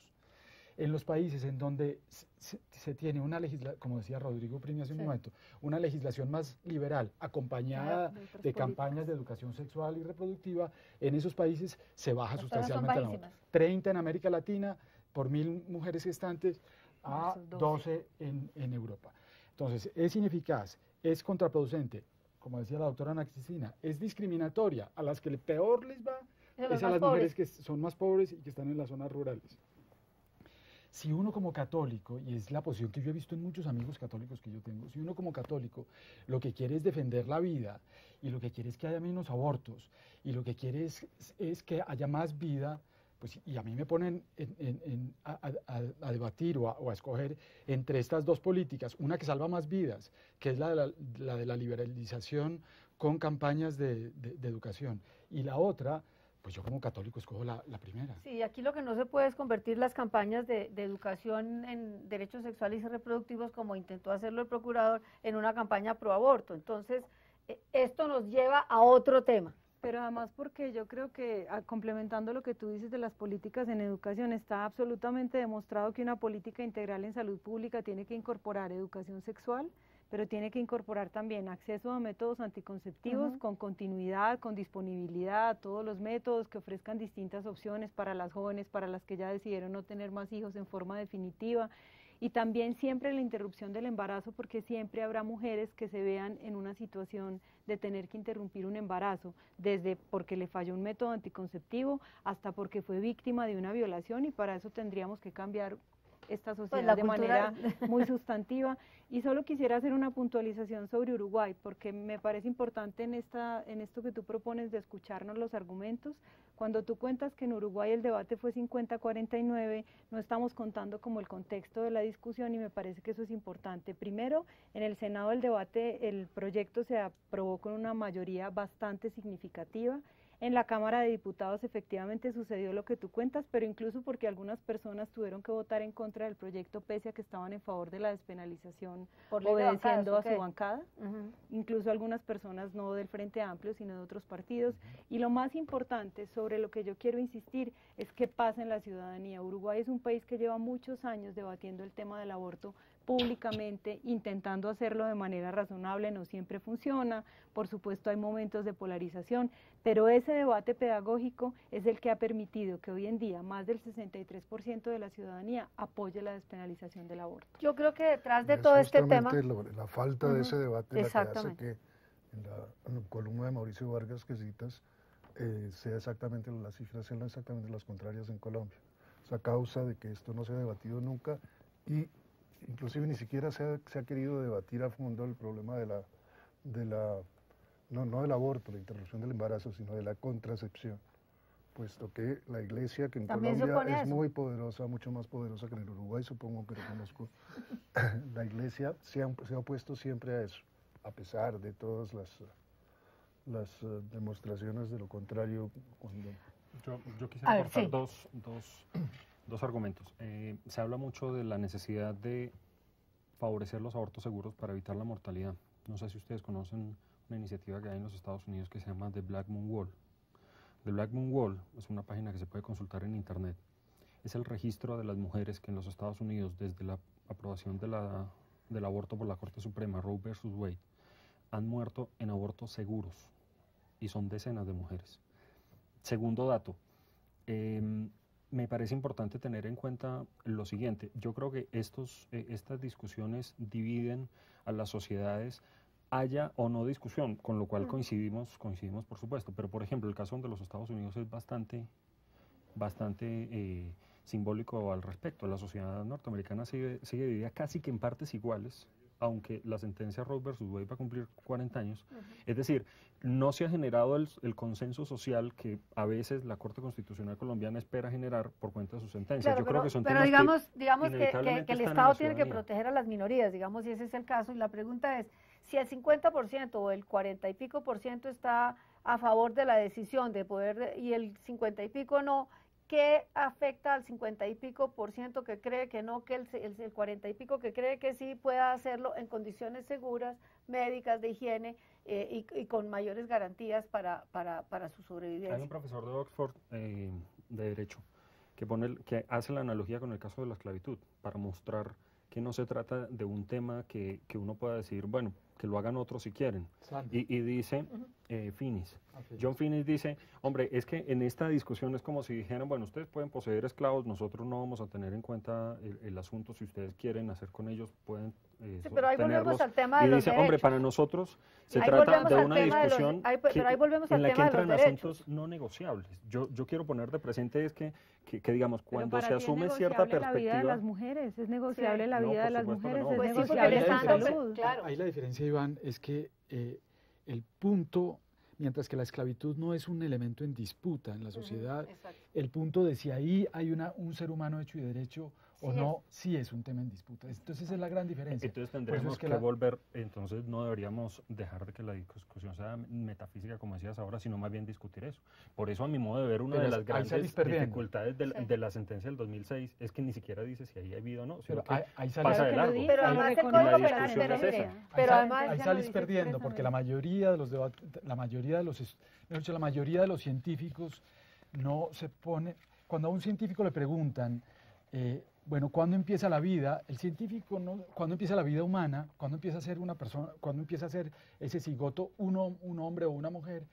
En los países en donde se tiene una legislación, como decía Rodrigo Primi hace un momento, una legislación más liberal, acompañada de campañas de educación sexual y reproductiva, en esos países se baja sustancialmente el aborto. 30 en América Latina por 1000 mujeres gestantes a 12 en Europa. Entonces, es ineficaz, es contraproducente, como decía la doctora Ana Cristina, es discriminatoria. A las que peor les va es a las mujeres que son más pobres y que están en las zonas rurales. Si uno como católico, y es la posición que yo he visto en muchos amigos católicos que yo tengo, si uno como católico lo que quiere es defender la vida, y lo que quiere es que haya menos abortos, y lo que quiere es que haya más vida, pues, y a mí me ponen a debatir o a escoger entre estas dos políticas, una que salva más vidas, que es la de la liberalización con campañas de educación, y la otra, pues yo como católico escojo la primera. Sí, aquí lo que no se puede es convertir las campañas de educación en derechos sexuales y reproductivos, como intentó hacerlo el procurador, en una campaña pro aborto. Entonces, esto nos lleva a otro tema. Pero además porque yo creo que, complementando lo que tú dices de las políticas en educación, está absolutamente demostrado que una política integral en salud pública tiene que incorporar educación sexual, pero tiene que incorporar también acceso a métodos anticonceptivos con continuidad, con disponibilidad, todos los métodos que ofrezcan distintas opciones para las jóvenes, para las que ya decidieron no tener más hijos en forma definitiva, y también siempre la interrupción del embarazo, porque siempre habrá mujeres que se vean en una situación de tener que interrumpir un embarazo, desde porque le falló un método anticonceptivo hasta porque fue víctima de una violación, y para eso tendríamos que cambiar esta sociedad de manera muy sustantiva. Y solo quisiera hacer una puntualización sobre Uruguay, porque me parece importante en esto que tú propones de escucharnos los argumentos. Cuando tú cuentas que en Uruguay el debate fue 50-49, no estamos contando como el contexto de la discusión, y me parece que eso es importante. Primero, en el Senado el debate, el proyecto se aprobó con una mayoría bastante significativa. En la Cámara de Diputados efectivamente sucedió lo que tú cuentas, pero incluso porque algunas personas tuvieron que votar en contra del proyecto pese a que estaban en favor de la despenalización, obedeciendo a su bancada, incluso algunas personas no del Frente Amplio, sino de otros partidos. Y lo más importante, sobre lo que yo quiero insistir, es qué pasa en la ciudadanía. Uruguay es un país que lleva muchos años debatiendo el tema del aborto públicamente, intentando hacerlo de manera razonable, no siempre funciona, por supuesto hay momentos de polarización, pero ese debate pedagógico es el que ha permitido que hoy en día más del 63% de la ciudadanía apoye la despenalización del aborto. Yo creo que detrás de todo este tema... La falta de ese debate es la que hace que en la columna de Mauricio Vargas que citas, sea exactamente, las cifras sean exactamente las contrarias en Colombia. Es a causa de que esto no se ha debatido nunca, y inclusive ni siquiera se ha querido debatir a fondo el problema no del aborto, la interrupción del embarazo, sino de la contracepción, puesto que la Iglesia, que en Colombia es muy poderosa, mucho más poderosa que en el Uruguay, supongo, pero conozco, la Iglesia se ha opuesto siempre a eso, a pesar de todas las demostraciones de lo contrario. Yo quisiera aportar dos argumentos. Se habla mucho de la necesidad de favorecer los abortos seguros para evitar la mortalidad. No sé si ustedes conocen una iniciativa que hay en los Estados Unidos que se llama The Black Moon Wall. The Black Moon Wall es una página que se puede consultar en internet. Es el registro de las mujeres que en los Estados Unidos, desde la aprobación del aborto por la Corte Suprema, Roe versus Wade, han muerto en abortos seguros, y son decenas de mujeres. Segundo dato, me parece importante tener en cuenta lo siguiente. Yo creo que estas discusiones dividen a las sociedades, haya o no discusión, con lo cual coincidimos por supuesto, pero por ejemplo el caso de los Estados Unidos es bastante simbólico al respecto. La sociedad norteamericana sigue dividida casi que en partes iguales, aunque la sentencia Roe versus Wade va a cumplir 40 años. Es decir, no se ha generado el consenso social que a veces la Corte Constitucional colombiana espera generar por cuenta de sus sentencias. Claro, yo creo que son pero temas digamos que el Estado tiene que proteger a las minorías, digamos, si ese es el caso, y la pregunta es, si el 50% o el 40 y pico % está a favor de la decisión de poder, y el 50 y pico no, ¿qué afecta al 50 y pico % que cree que no, que el 40 y pico que cree que sí pueda hacerlo en condiciones seguras, médicas, de higiene y con mayores garantías para su sobrevivencia? Hay un profesor de Oxford de Derecho que hace la analogía con el caso de la esclavitud para mostrar que no se trata de un tema que uno pueda decir, bueno, que lo hagan otros si quieren. Y dice, Finis, John Finis dice, hombre, es que en esta discusión es como si dijeran, bueno, ustedes pueden poseer esclavos, nosotros no vamos a tener en cuenta el asunto, si ustedes quieren hacer con ellos, pueden sí, pero ahí volvemos al tema de y los dice, derechos. hombre, para nosotros se ahí trata de al una tema discusión pero ahí volvemos en al la que tema de los entran derechos. asuntos no negociables. Yo quiero poner de presente es que digamos, Pero cuando se para ti asume es cierta negociable la vida de perspectiva... las mujeres, es negociable Sí. la No, vida por de las supuesto que mujeres, no. es Pues sí, porque negociable le su están salud. claro. Ahí la diferencia, Iván, es que el punto, mientras que la esclavitud no es un elemento en disputa en la sociedad, Exacto. el punto de si ahí hay un ser humano hecho y derecho o Sí no, sí es un tema en disputa. Entonces esa es la gran diferencia. Entonces Por eso tendremos es que volver, entonces no deberíamos dejar de que la discusión sea metafísica, como decías ahora, sino más bien discutir eso. Por eso, a mi modo de ver, una Pero de las ahí grandes salís perdiendo. dificultades Sí. de la sentencia del 2006 es que ni siquiera dice si ahí hay vida o no, sino Pero que ahí pasa salís, de largo. Pero Ahí lo además el reconoce Código la Penal, discusión es esa. pero además ahí ya salís lo dice perdiendo, porque la mayoría de los debates, la mayoría de los científicos no se pone, cuando a un científico le preguntan, bueno, ¿cuándo empieza la vida? El científico no, ¿cuándo empieza la vida humana? ¿Cuándo empieza a ser una persona? ¿Cuándo empieza a ser ese cigoto un hombre o una mujer?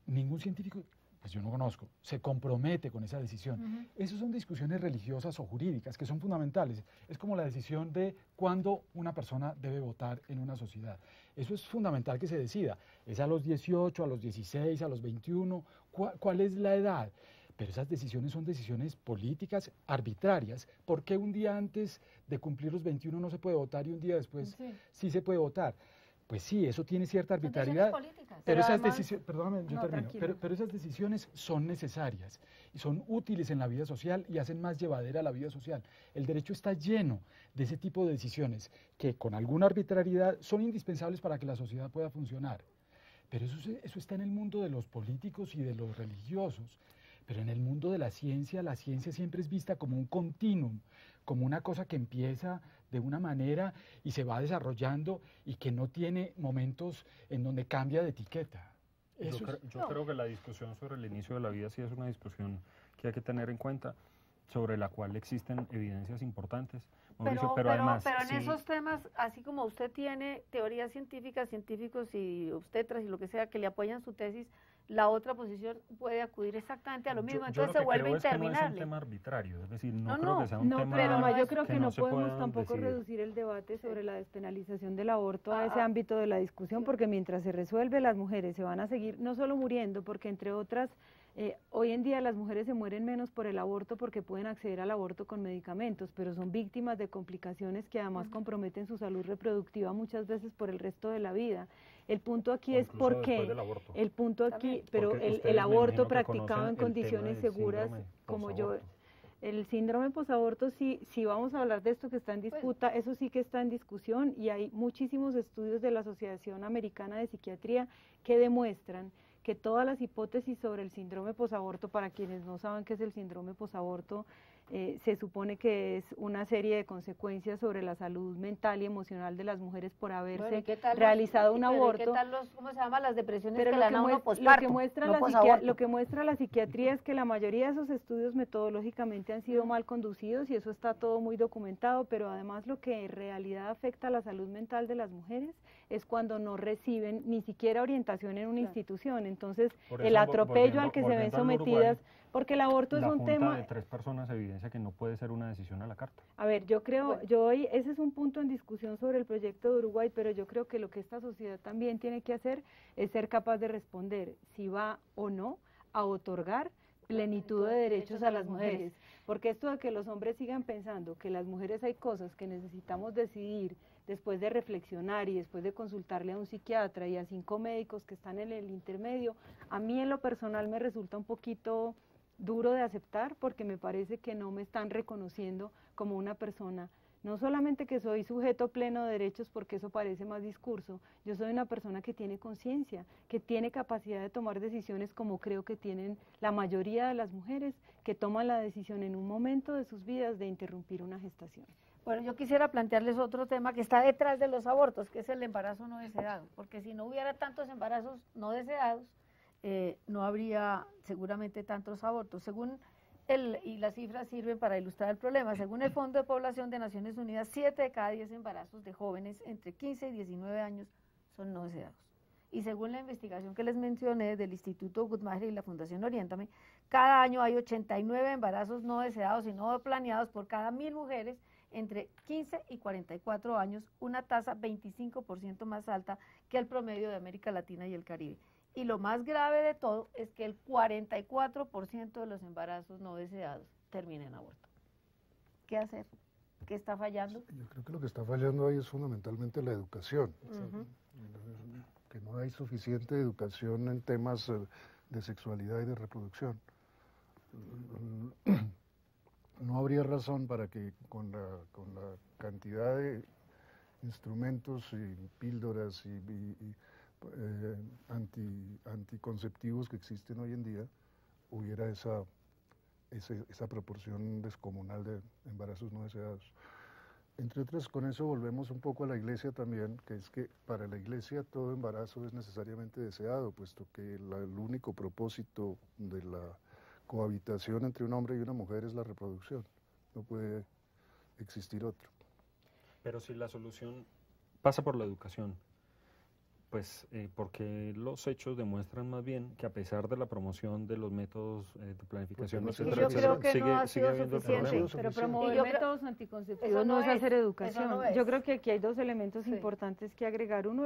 Ningún científico, pues yo no conozco, se compromete con esa decisión. Esas son discusiones religiosas o jurídicas que son fundamentales. Es como la decisión de cuándo una persona debe votar en una sociedad. Eso es fundamental que se decida. ¿Es a los 18, a los 16, a los 21? ¿Cuál es la edad? Pero esas decisiones son decisiones políticas arbitrarias. ¿Por qué un día antes de cumplir los 21 no se puede votar y un día después sí se puede votar? Pues sí, eso tiene cierta arbitrariedad. Pero esas decisiones, perdóname, yo termino, pero esas decisiones son necesarias y son útiles en la vida social y hacen más llevadera la vida social. El derecho está lleno de ese tipo de decisiones que con alguna arbitrariedad son indispensables para que la sociedad pueda funcionar. Pero eso está en el mundo de los políticos y de los religiosos. Pero en el mundo de la ciencia siempre es vista como un continuum, como una cosa que empieza de una manera y se va desarrollando y que no tiene momentos en donde cambia de etiqueta. Yo creo que la discusión sobre el inicio de la vida sí es una discusión que hay que tener en cuenta, sobre la cual existen evidencias importantes. Mauricio, pero además, en esos temas, así como usted tiene teorías científicas, científicos y obstetras y lo que sea que le apoyan su tesis, la otra posición puede acudir exactamente a lo mismo, entonces se vuelve interminable. No es un tema arbitrario, es decir, no creo que sea un tema... Pero yo creo que no se podemos pueda tampoco decidir. reducir el debate sobre la despenalización del aborto a ese ámbito de la discusión, porque mientras se resuelve, las mujeres se van a seguir no solo muriendo, porque entre otras, hoy en día las mujeres se mueren menos por el aborto porque pueden acceder al aborto con medicamentos, pero son víctimas de complicaciones que además comprometen su salud reproductiva muchas veces por el resto de la vida. El punto aquí es por qué, el punto aquí, pero el aborto practicado en condiciones seguras, como yo, el síndrome posaborto, si vamos a hablar de esto que está en disputa, eso sí que está en discusión y hay muchísimos estudios de la Asociación Americana de Psiquiatría que demuestran que todas las hipótesis sobre el síndrome posaborto, para quienes no saben qué es el síndrome posaborto, se supone que es una serie de consecuencias sobre la salud mental y emocional de las mujeres por haberse realizado un aborto. ¿Qué tal ¿cómo se llama? Las depresiones pero que le dan a uno posparto, lo que muestra la psiquiatría es que la mayoría de esos estudios metodológicamente han sido mal conducidos y eso está todo muy documentado, pero además lo que en realidad afecta a la salud mental de las mujeres es cuando no reciben ni siquiera orientación en una institución. Entonces, el atropello al que se ven sometidas, porque el aborto es un tema... de 3 personas evidencia que no puede ser una decisión a la carta. A ver, yo creo, ese es un punto en discusión sobre el proyecto de Uruguay, pero yo creo que lo que esta sociedad también tiene que hacer es ser capaz de responder si va o no a otorgar plenitud de derechos a las mujeres. Porque esto de que los hombres sigan pensando que las mujeres hay cosas que necesitamos decidir después de reflexionar y después de consultarle a un psiquiatra y a 5 médicos que están en el intermedio, a mí en lo personal me resulta un poquito duro de aceptar porque me parece que no me están reconociendo como una persona No solamente que soy sujeto pleno de derechos porque eso parece más discurso, yo soy una persona que tiene conciencia, que tiene capacidad de tomar decisiones como creo que tienen la mayoría de las mujeres que toman la decisión en un momento de sus vidas de interrumpir una gestación. Bueno, yo quisiera plantearles otro tema que está detrás de los abortos, que es el embarazo no deseado, porque si no hubiera tantos embarazos no deseados, no habría seguramente tantos abortos. Y las cifras sirven para ilustrar el problema. Según el Fondo de Población de Naciones Unidas, 7 de cada 10 embarazos de jóvenes entre 15 y 19 años son no deseados. Y según la investigación que les mencioné del Instituto Guttmacher y la Fundación Oriéntame, cada año hay 89 embarazos no deseados y no planeados por cada 1000 mujeres entre 15 y 44 años, una tasa 25% más alta que el promedio de América Latina y el Caribe. Y lo más grave de todo es que el 44% de los embarazos no deseados terminan en aborto. ¿Qué hacer? ¿Qué está fallando? Yo creo que lo que está fallando ahí es fundamentalmente la educación. Que no hay suficiente educación en temas de sexualidad y de reproducción. No habría razón para que con la cantidad de instrumentos y píldoras y anticonceptivos que existen hoy en día, hubiera esa proporción descomunal de embarazos no deseados. Entre otras, con eso volvemos un poco a la Iglesia también, que es que para la Iglesia todo embarazo es necesariamente deseado, puesto que el único propósito de la cohabitación entre un hombre y una mujer es la reproducción, no puede existir otro. Pero si la solución pasa por la educación, pues porque los hechos demuestran más bien que a pesar de la promoción de los métodos de planificación, yo creo que no ha sido suficiente, pero promover métodos anticonceptivos no es hacer educación. Yo creo que aquí hay dos elementos importantes que agregar. Uno,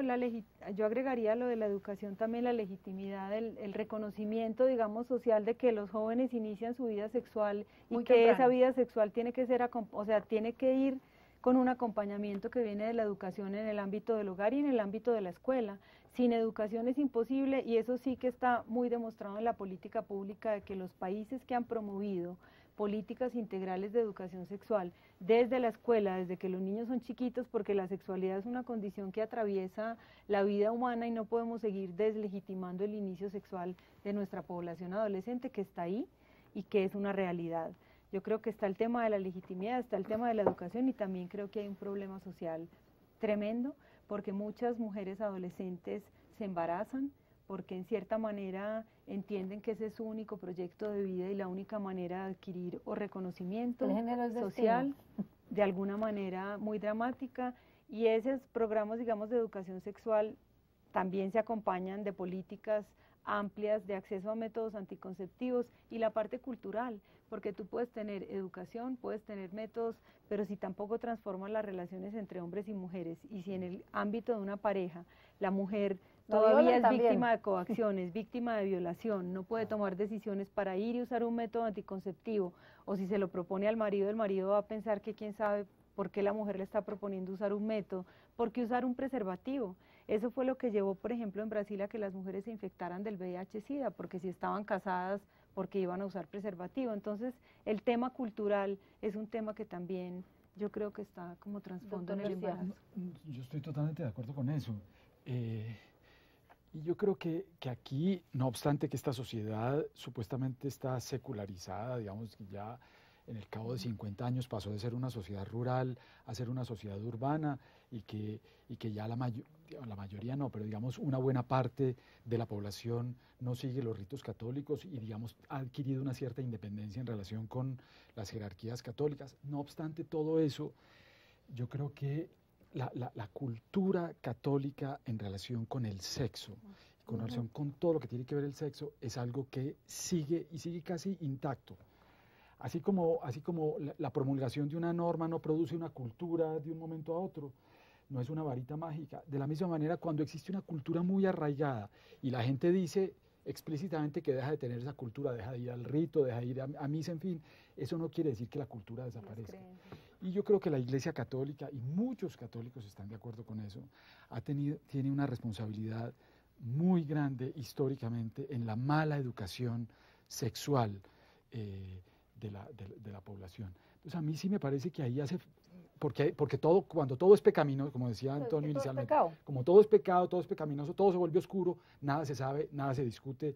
yo agregaría lo de la educación, también la legitimidad, el reconocimiento, digamos, social de que los jóvenes inician su vida sexual y muy que temprano. Esa vida sexual tiene que ser, tiene que ir con un acompañamiento que viene de la educación en el ámbito del hogar y en el ámbito de la escuela. Sin educación es imposible, y eso sí que está muy demostrado en la política pública, de que los países que han promovido políticas integrales de educación sexual desde la escuela, desde que los niños son chiquitos, porque la sexualidad es una condición que atraviesa la vida humana y no podemos seguir deslegitimando el inicio sexual de nuestra población adolescente, que está ahí y que es una realidad. Yo creo que está el tema de la legitimidad, está el tema de la educación, y también creo que hay un problema social tremendo, porque muchas mujeres adolescentes se embarazan porque en cierta manera entienden que ese es su único proyecto de vida y la única manera de adquirir o reconocimiento social, de alguna manera muy dramática, y esos programas, digamos, de educación sexual también se acompañan de políticas amplias de acceso a métodos anticonceptivos y la parte cultural, porque tú puedes tener educación, puedes tener métodos, pero si tampoco transformas las relaciones entre hombres y mujeres, y si en el ámbito de una pareja la mujer todavía es víctima de coacción, es víctima de violación, no puede tomar decisiones para ir y usar un método anticonceptivo, o si se lo propone al marido, el marido va a pensar que quién sabe por qué la mujer le está proponiendo usar un método, por qué usar un preservativo. Eso fue lo que llevó, por ejemplo, en Brasil a que las mujeres se infectaran del VIH-Sida, porque si estaban casadas, porque iban a usar preservativo. Entonces, el tema cultural es un tema que también yo creo que está como trasfondo en el embarazo. Yo estoy totalmente de acuerdo con eso. Y yo creo que aquí, no obstante que esta sociedad supuestamente está secularizada, digamos que ya en el cabo de 50 años pasó de ser una sociedad rural a ser una sociedad urbana, y que ya la mayoría no, pero digamos una buena parte de la población no sigue los ritos católicos y digamos ha adquirido una cierta independencia en relación con las jerarquías católicas. No obstante todo eso, yo creo que la cultura católica en relación con el sexo, con relación con todo lo que tiene que ver el sexo, es algo que sigue y sigue casi intacto. Así como la promulgación de una norma no produce una cultura de un momento a otro, no es una varita mágica. De la misma manera, cuando existe una cultura muy arraigada y la gente dice explícitamente que deja de tener esa cultura, deja de ir al rito, deja de ir a misa, en fin, eso no quiere decir que la cultura desaparezca. Y yo creo que la Iglesia Católica, y muchos católicos están de acuerdo con eso, tiene una responsabilidad muy grande históricamente en la mala educación sexual de la población. Entonces a mí sí me parece que ahí porque todo, cuando todo es pecaminoso, como decía Pues Antonio que todo es inicialmente, pecado. como todo es pecado, todo es pecaminoso, todo se vuelve oscuro, nada se sabe, nada se discute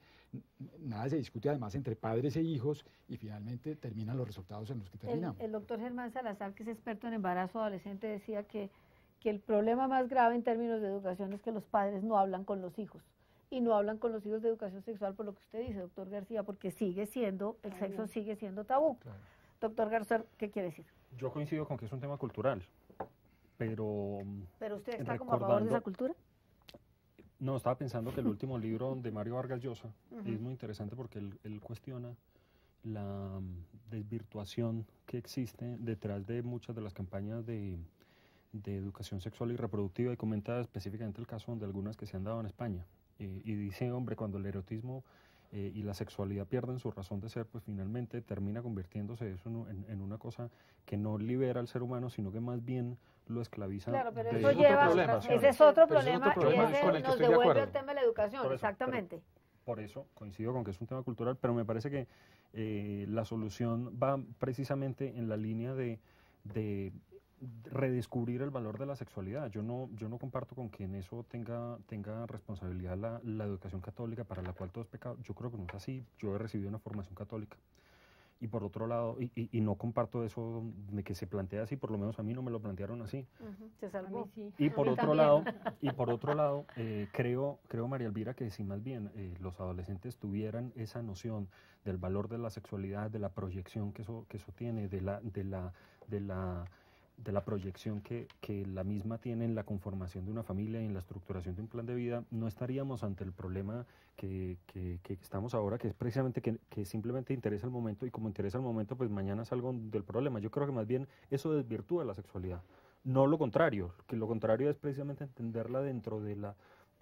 además entre padres e hijos y finalmente terminan los resultados en los que terminamos. El doctor Germán Salazar, que es experto en embarazo adolescente, decía que el problema más grave en términos de educación es que los padres no hablan con los hijos. Y no hablan con los hijos de educación sexual por lo que usted dice, doctor García, porque el sexo sigue siendo tabú. Claro. Doctor García, ¿qué quiere decir? Yo coincido con que es un tema cultural, pero usted está como a favor de esa cultura. No, estaba pensando que el último libro de Mario Vargas Llosa es muy interesante porque él cuestiona la desvirtuación que existe detrás de muchas de las campañas de educación sexual y reproductiva, y comenta específicamente el caso de algunas que se han dado en España. Y dice, hombre, cuando el erotismo y la sexualidad pierden su razón de ser, pues finalmente termina convirtiéndose eso en una cosa que no libera al ser humano, sino que más bien lo esclaviza. Claro, pero de eso otro lleva, problema, ese es otro Pero ese es problema, otro problema y ese con el que nos estoy de devuelve acuerdo. al tema de la educación, Por eso, exactamente. Por eso coincido con que es un tema cultural, pero me parece que la solución va precisamente en la línea de redescubrir el valor de la sexualidad. Yo no comparto con que en eso tenga responsabilidad la educación católica, para la cual todo es pecado. Yo creo que no es así. Yo he recibido una formación católica. Y por otro lado, y no comparto eso de que se plantea así, por lo menos a mí no me lo plantearon así. Se salvó. Sí. Y por mí otro lado, creo, María Elvira, que si más bien los adolescentes tuvieran esa noción del valor de la sexualidad, de la proyección que eso tiene, de la proyección que la misma tiene en la conformación de una familia y en la estructuración de un plan de vida, no estaríamos ante el problema que estamos ahora, que es precisamente que simplemente interesa el momento, y como interesa el momento, pues mañana salgo del problema. Yo creo que más bien eso desvirtúa la sexualidad, no lo contrario, que lo contrario es precisamente entenderla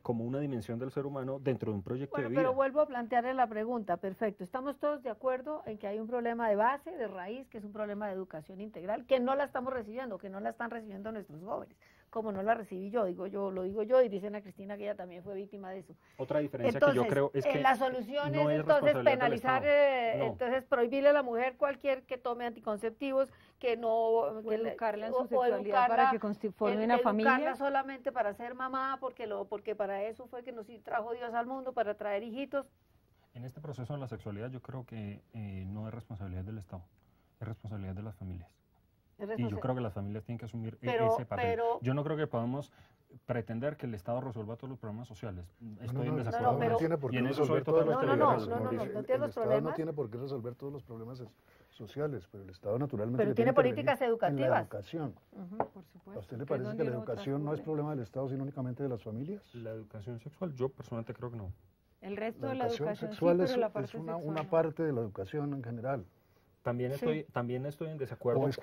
como una dimensión del ser humano dentro de un proyecto de vida. Pero vuelvo a plantearle la pregunta, perfecto, estamos todos de acuerdo en que hay un problema de base, de raíz, que es un problema de educación integral, que no la estamos recibiendo, que no la están recibiendo nuestros jóvenes, como no la recibí yo, lo digo yo, y dicen a Cristina que ella también fue víctima de eso. Otra diferencia Entonces, que yo creo es que la solución no es es entonces responsabilidad del penalizar, Estado. No. entonces prohibirle a la mujer cualquier que tome anticonceptivos, que no... O educarla en su sexualidad para que forme una familia. Educarla solamente para ser mamá, porque para eso fue que nos trajo Dios al mundo, para traer hijitos. En este proceso de la sexualidad yo creo que no es responsabilidad del Estado, es responsabilidad de las familias. Y yo creo que las familias tienen que asumir ese papel. Yo no creo que podamos pretender que el Estado resuelva todos los problemas sociales. Estoy en desacuerdo con eso. Y en eso soy totalmente liberal. No tiene los Estado problemas. no tiene por qué resolver todos los problemas sociales, pero el Estado naturalmente Pero le tiene que políticas intervenir educativas. en la educación. Por supuesto. ¿A usted le parece que la educación no es problema del Estado, sino únicamente de las familias? La educación sexual, yo personalmente creo que no. El resto La de la educación sexual sí, pero la es parte una sexual, parte de la educación en general. También estoy en desacuerdo O es que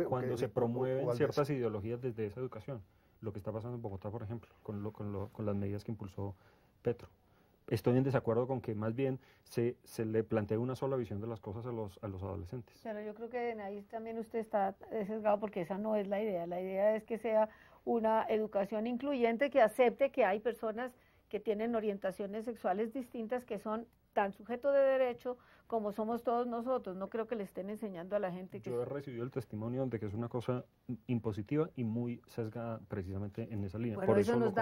cuando se o promueven al ciertas ideologías desde esa educación. Lo que está pasando en Bogotá, por ejemplo, con las medidas que impulsó Petro. Estoy en desacuerdo con que más bien se le plantee una sola visión de las cosas a los adolescentes. Pero yo creo que ahí también usted está sesgado, porque esa no es la idea. La idea es que sea una educación incluyente, que acepte que hay personas que tienen orientaciones sexuales distintas, que son tan sujetos de derecho como somos todos nosotros. No creo que le estén enseñando a la gente que... Yo he recibido el testimonio de que es una cosa impositiva y muy sesgada precisamente en esa línea. Bueno, Por eso nos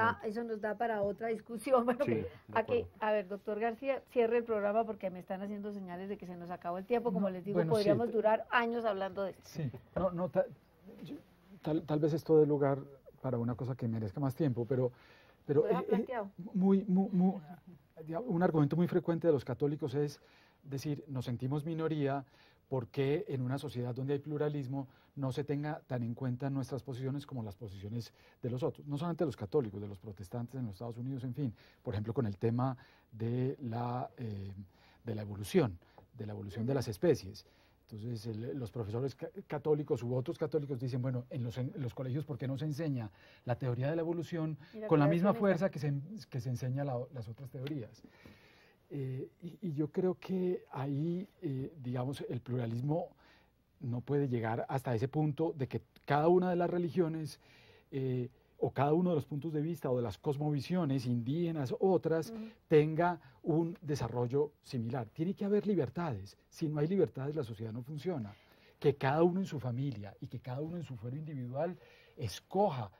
da para otra discusión. Bueno, sí, aquí, a ver, doctor García, cierre el programa porque me están haciendo señales de que se nos acabó el tiempo. Como les digo, bueno, podríamos sí, durar años hablando de esto. Sí, tal vez esto dé lugar para una cosa que merezca más tiempo, pero un argumento muy frecuente de los católicos es decir, nos sentimos minoría porque en una sociedad donde hay pluralismo no se tenga tan en cuenta nuestras posiciones como las posiciones de los otros, no solamente de los católicos, de los protestantes en los Estados Unidos, en fin, por ejemplo con el tema de la evolución, de las especies. Entonces los profesores católicos u otros católicos dicen, bueno, en los colegios, ¿por qué no se enseña la teoría de la evolución con la misma fuerza que se enseña las otras teorías? Y yo creo que ahí, digamos, el pluralismo no puede llegar hasta ese punto de que cada una de las religiones o cada uno de los puntos de vista o de las cosmovisiones indígenas, otras, tenga un desarrollo similar. Tiene que haber libertades. Si no hay libertades, la sociedad no funciona. que cada uno en su familia y que cada uno en su fuero individual escoja,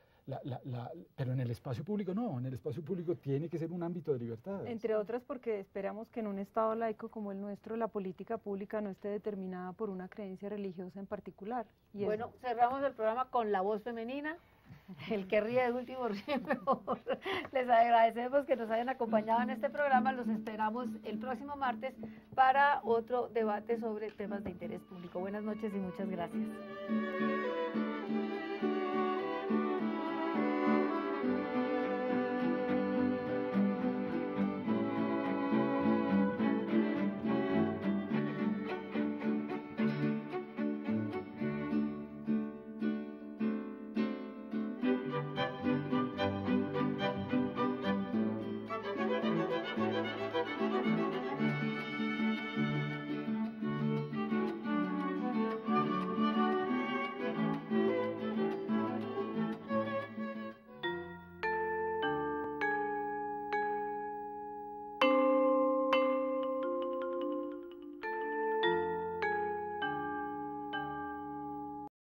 pero en el espacio público no, en el espacio público tiene que ser un ámbito de libertad. Entre otras porque esperamos que en un Estado laico como el nuestro la política pública no esté determinada por una creencia religiosa en particular. Y bueno, cerramos el programa con la voz femenina. El que ríe de último ríe mejor. Les agradecemos que nos hayan acompañado en este programa. Los esperamos el próximo martes para otro debate sobre temas de interés público. Buenas noches y muchas gracias.